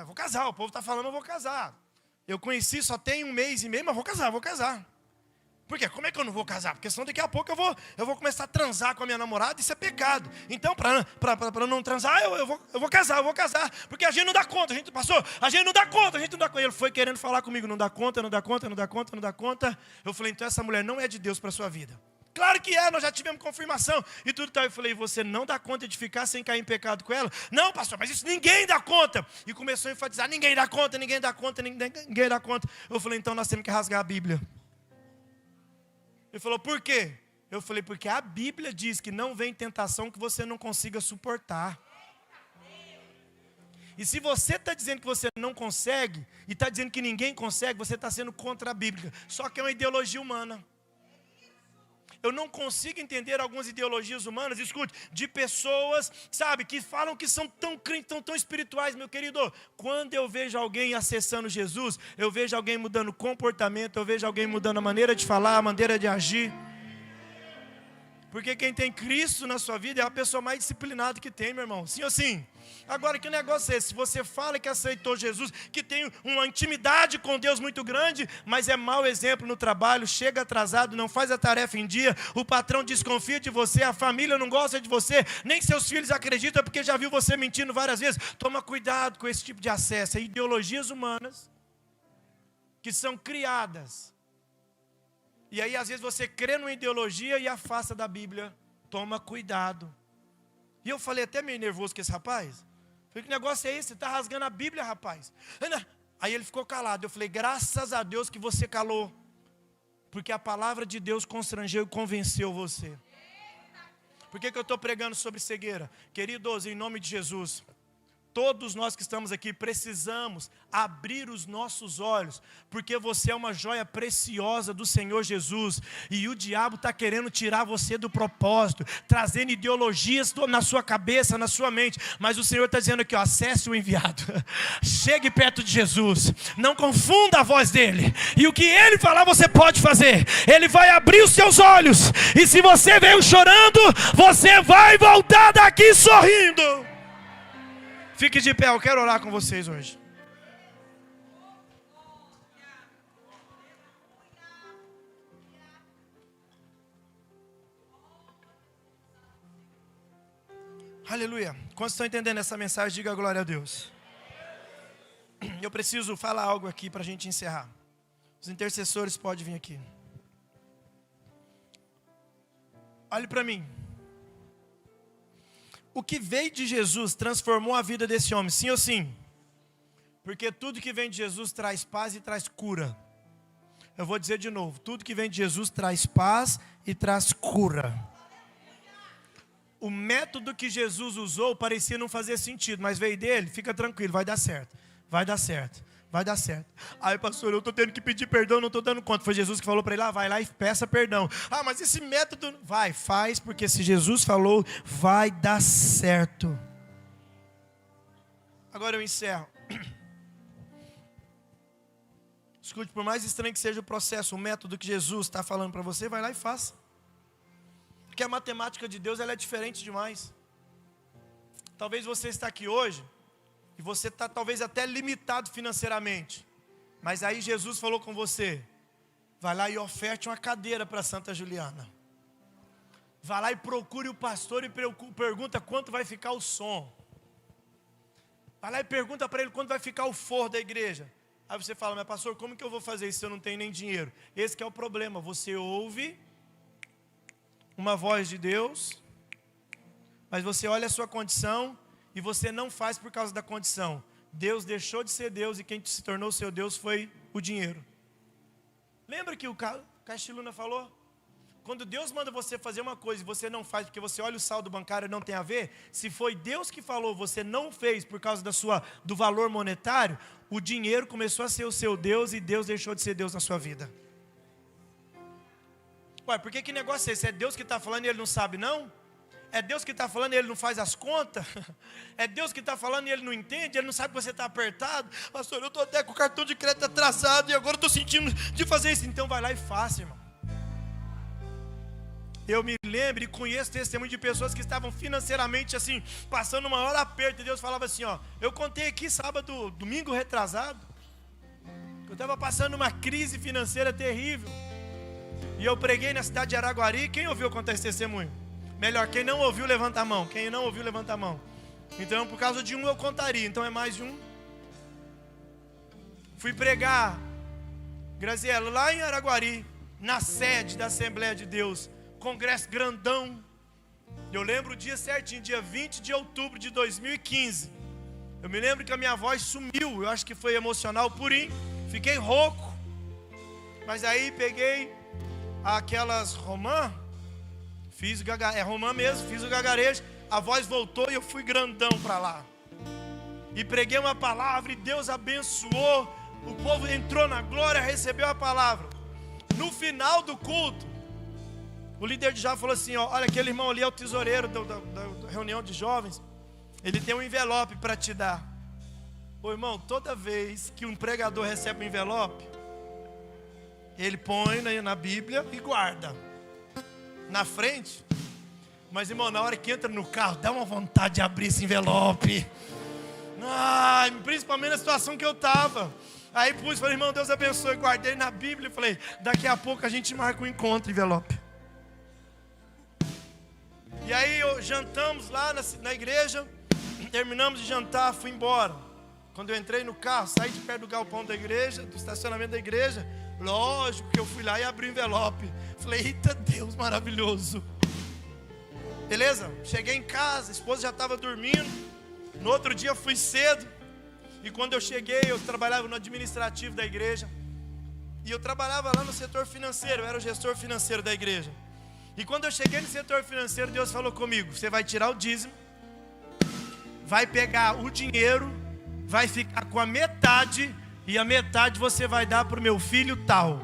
vou casar, o povo está falando, eu vou casar. Eu conheci, só tem 1 mês e meio, mas vou casar. Por quê? Como é que eu não vou casar? Porque senão daqui a pouco eu vou começar a transar com a minha namorada, isso é pecado. Então, para não transar, eu vou casar. Porque a gente não dá conta, a gente não dá conta. Ele foi querendo falar comigo, não dá conta. Eu falei, então essa mulher não é de Deus para a sua vida. Claro que é, nós já tivemos confirmação e tudo tal. Eu falei, você não dá conta de ficar sem cair em pecado com ela? Não, pastor, mas isso ninguém dá conta. E começou a enfatizar, ninguém dá conta. Eu falei, então nós temos que rasgar a Bíblia. Ele falou, por quê? Eu falei, porque a Bíblia diz que não vem tentação que você não consiga suportar. E se você está dizendo que você não consegue, e está dizendo que ninguém consegue, você está sendo contra a Bíblia. Só que é uma ideologia humana. Eu não consigo entender algumas ideologias humanas, escute, de pessoas, sabe, que falam que são tão crentes, tão espirituais, meu querido. Quando eu vejo alguém acessando Jesus, eu vejo alguém mudando comportamento, eu vejo alguém mudando a maneira de falar, a maneira de agir. Porque quem tem Cristo na sua vida é a pessoa mais disciplinada que tem, meu irmão. Sim ou sim? Agora, que negócio é esse? Se você fala que aceitou Jesus, que tem uma intimidade com Deus muito grande, mas é mau exemplo no trabalho, chega atrasado, não faz a tarefa em dia, o patrão desconfia de você, a família não gosta de você, nem seus filhos acreditam porque já viu você mentindo várias vezes. Toma cuidado com esse tipo de acesso. É ideologias humanas que são criadas. E aí, às vezes, você crê numa ideologia e afasta da Bíblia. Toma cuidado. E eu falei até meio nervoso com esse rapaz. Falei, que negócio é esse? Você está rasgando a Bíblia, rapaz. Aí ele ficou calado. Eu falei, graças a Deus que você calou. Porque a palavra de Deus constrangeu e convenceu você. Por que eu estou pregando sobre cegueira? Queridos, em nome de Jesus, todos nós que estamos aqui precisamos abrir os nossos olhos, porque você é uma joia preciosa do Senhor Jesus, e o diabo está querendo tirar você do propósito, trazendo ideologias na sua cabeça, na sua mente, mas o Senhor está dizendo aqui, ó, acesse o enviado, chegue perto de Jesus, não confunda a voz dele, e o que ele falar você pode fazer, ele vai abrir os seus olhos, e se você veio chorando, você vai voltar daqui sorrindo. Fique de pé, eu quero orar com vocês hoje. Aleluia. Quantos estão entendendo essa mensagem? Diga glória a Deus. Eu preciso falar algo aqui para a gente encerrar. Os intercessores podem vir aqui. Olhe para mim. O que veio de Jesus transformou a vida desse homem, sim ou sim? Porque tudo que vem de Jesus traz paz e traz cura. Eu vou dizer de novo, tudo que vem de Jesus traz paz e traz cura. O método que Jesus usou parecia não fazer sentido, mas veio dele, fica tranquilo, vai dar certo, vai dar certo, vai dar certo. Aí pastor, eu estou tendo que pedir perdão, não estou dando conta. Foi Jesus que falou para ele, vai lá e peça perdão. Mas esse método, faz, porque se Jesus falou, vai dar certo. Agora eu encerro. Escute, por mais estranho que seja o processo, o método que Jesus está falando para você, vai lá e faça. Porque a matemática de Deus ela é diferente demais. Talvez você está aqui hoje e você está talvez até limitado financeiramente. Mas aí Jesus falou com você, vai lá e oferte uma cadeira para Santa Juliana. Vai lá e procure o pastor e pergunta quanto vai ficar o som. Vai lá e pergunta para ele quanto vai ficar o forro da igreja. Aí você fala, mas pastor, como que eu vou fazer isso se eu não tenho nem dinheiro? Esse que é o problema, você ouve uma voz de Deus, mas você olha a sua condição e você não faz por causa da condição. Deus deixou de ser Deus e quem se tornou seu Deus foi o dinheiro. Lembra que o Castiluna falou? Quando Deus manda você fazer uma coisa e você não faz porque você olha o saldo bancário e não tem a ver, se foi Deus que falou, você não fez por causa do valor monetário, o dinheiro começou a ser o seu Deus e Deus deixou de ser Deus na sua vida. Ué, por que negócio é esse? É Deus que está falando e ele não sabe não? É Deus que está falando e ele não faz as contas? É Deus que está falando e ele não entende? Ele não sabe que você está apertado? Pastor, eu estou até com o cartão de crédito atrasado e agora eu estou sentindo de fazer isso. Então vai lá e faça, irmão. Eu me lembro e conheço testemunho de pessoas que estavam financeiramente assim, passando o maior aperto. E Deus falava assim, eu contei aqui domingo retrasado, eu estava passando uma crise financeira terrível. E eu preguei na cidade de Araguari. Quem ouviu contar esse testemunho? Melhor, quem não ouviu, levanta a mão. Quem não ouviu, levanta a mão. Então, por causa de um, eu contaria. Então, é mais de um. Fui pregar, Graziela, lá em Araguari, na sede da Assembleia de Deus. Congresso grandão. Eu lembro o dia certinho, dia 20 de outubro de 2015. Eu me lembro que a minha voz sumiu. Eu acho que foi emocional purinho. Fiquei rouco. Mas aí, peguei aquelas romã, fiz romã mesmo, fiz o gagarejo, a voz voltou e eu fui grandão para lá. E preguei uma palavra e Deus abençoou, o povo entrou na glória, recebeu a palavra. No final do culto, o líder de jovens falou assim, olha, aquele irmão ali é o tesoureiro da reunião de jovens, ele tem um envelope para te dar. Ô irmão, toda vez que um pregador recebe um envelope, ele põe na Bíblia e guarda na frente. Mas irmão, na hora que entra no carro, dá uma vontade de abrir esse envelope. Principalmente na situação que eu estava. Aí falei, irmão, Deus abençoe. Guardei na Bíblia e falei, daqui a pouco a gente marca um encontro, envelope. E aí jantamos lá na igreja. Terminamos de jantar, fui embora. Quando eu entrei no carro, saí de perto do galpão da igreja, do estacionamento da igreja. Lógico que eu fui lá e abri o envelope. Falei, eita Deus maravilhoso. Beleza? Cheguei em casa, a esposa já estava dormindo. No outro dia fui cedo. E quando eu cheguei, eu trabalhava no administrativo da igreja. E eu trabalhava lá no setor financeiro, eu era o gestor financeiro da igreja. E quando eu cheguei no setor financeiro, Deus falou comigo: você vai tirar o dízimo, vai pegar o dinheiro, vai ficar com a metade, e a metade você vai dar para o meu filho tal.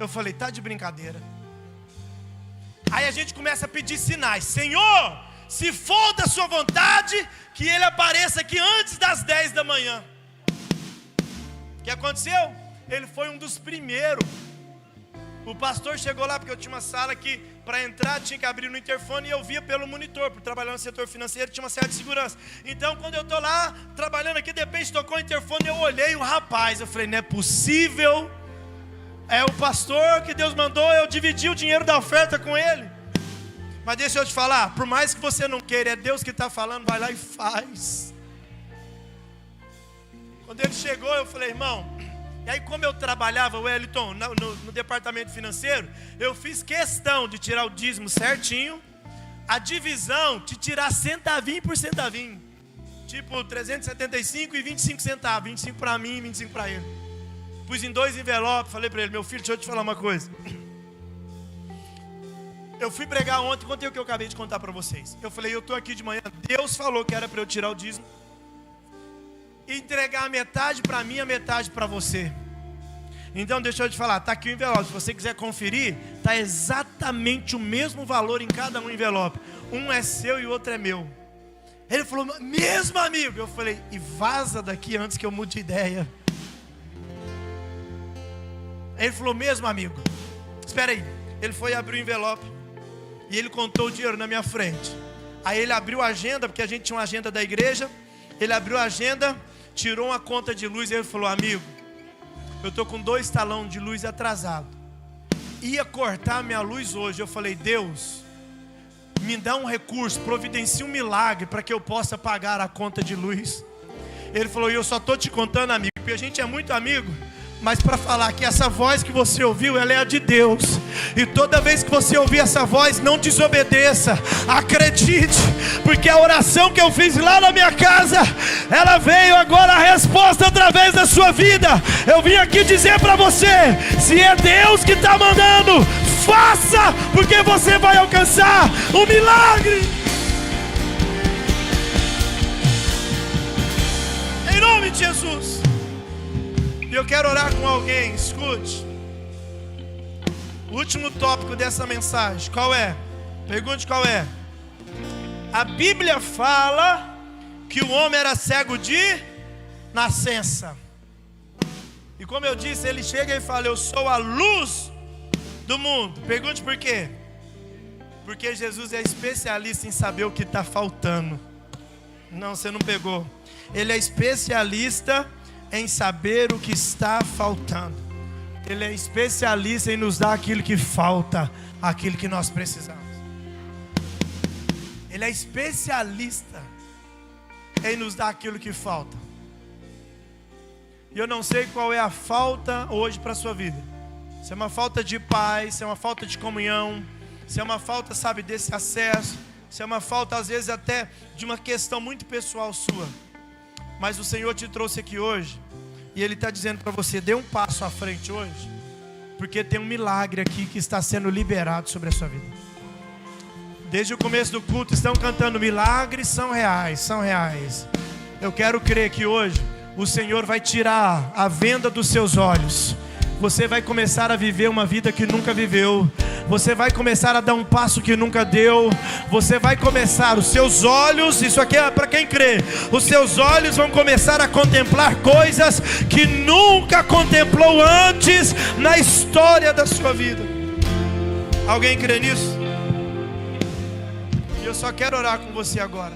Eu falei: tá de brincadeira. Aí a gente começa a pedir sinais: Senhor, se for da sua vontade, que ele apareça aqui antes das 10 da manhã. O que aconteceu? Ele foi um dos primeiros. O pastor chegou lá, porque eu tinha uma sala que para entrar tinha que abrir no interfone, e eu via pelo monitor, por trabalhar no setor financeiro tinha uma certa segurança. Então quando eu estou lá trabalhando aqui, de repente tocou o interfone, eu olhei o rapaz, eu falei: não é possível, é o pastor que Deus mandou, eu dividi o dinheiro da oferta com ele. Mas deixa eu te falar, por mais que você não queira, é Deus que está falando, vai lá e faz. Quando ele chegou, eu falei: irmão. E aí, como eu trabalhava, Wellington, no departamento financeiro, eu fiz questão de tirar o dízimo certinho, a divisão, de tirar centavinho por centavinho. Tipo, 375 e 25 centavos, 25 para mim e 25 para ele. Pus em 2 envelopes, falei para ele: meu filho, deixa eu te falar uma coisa. Eu fui pregar ontem, contei o que eu acabei de contar para vocês. Eu falei: eu estou aqui de manhã, Deus falou que era para eu tirar o dízimo e entregar a metade para mim, a metade para você. Então deixa eu te falar, está aqui o envelope. Se você quiser conferir, está exatamente o mesmo valor em cada um envelope. Um é seu e o outro é meu. Ele falou: mesmo amigo? Eu falei: e vaza daqui antes que eu mude de ideia. Ele falou: mesmo amigo? Espera aí. Ele foi abrir o envelope e ele contou o dinheiro na minha frente. Aí ele abriu a agenda, porque a gente tinha uma agenda da igreja. Ele abriu a agenda, tirou uma conta de luz e ele falou: amigo, eu estou com 2 talões de luz atrasado. Ia cortar minha luz hoje. Eu falei: Deus, me dá um recurso, providencie um milagre para que eu possa pagar a conta de luz. Ele falou: e eu só estou te contando, amigo, porque a gente é muito amigo, mas para falar que essa voz que você ouviu, ela é a de Deus. E toda vez que você ouvir essa voz, não desobedeça, acredite, porque a oração que eu fiz lá na minha casa, ela veio agora a resposta através da sua vida. Eu vim aqui dizer para você: se é Deus que está mandando, faça, porque você vai alcançar o milagre. Em nome de Jesus. Eu quero orar com alguém, escute. O último tópico dessa mensagem, qual é? Pergunte qual é. A Bíblia fala que o homem era cego de nascença. E como eu disse, ele chega e fala: eu sou a luz do mundo. Pergunte por quê? Porque Jesus é especialista em saber o que está faltando. Não, você não pegou. Ele é especialista em saber o que está faltando. Ele é especialista em nos dar aquilo que falta, aquilo que nós precisamos. Ele é especialista em nos dar aquilo que falta. E eu não sei qual é a falta hoje para a sua vida. Se é uma falta de paz, se é uma falta de comunhão, se é uma falta, sabe, desse acesso, se é uma falta às vezes até de uma questão muito pessoal sua. Mas o Senhor te trouxe aqui hoje e Ele está dizendo para você: dê um passo à frente hoje, porque tem um milagre aqui que está sendo liberado sobre a sua vida. Desde o começo do culto estão cantando: milagres são reais, são reais. Eu quero crer que hoje o Senhor vai tirar a venda dos seus olhos. Você vai começar a viver uma vida que nunca viveu. Você vai começar a dar um passo que nunca deu. Você vai começar, os seus olhos, isso aqui é para quem crê, os seus olhos vão começar a contemplar coisas que nunca contemplou antes na história da sua vida. Alguém crê nisso? E eu só quero orar com você agora.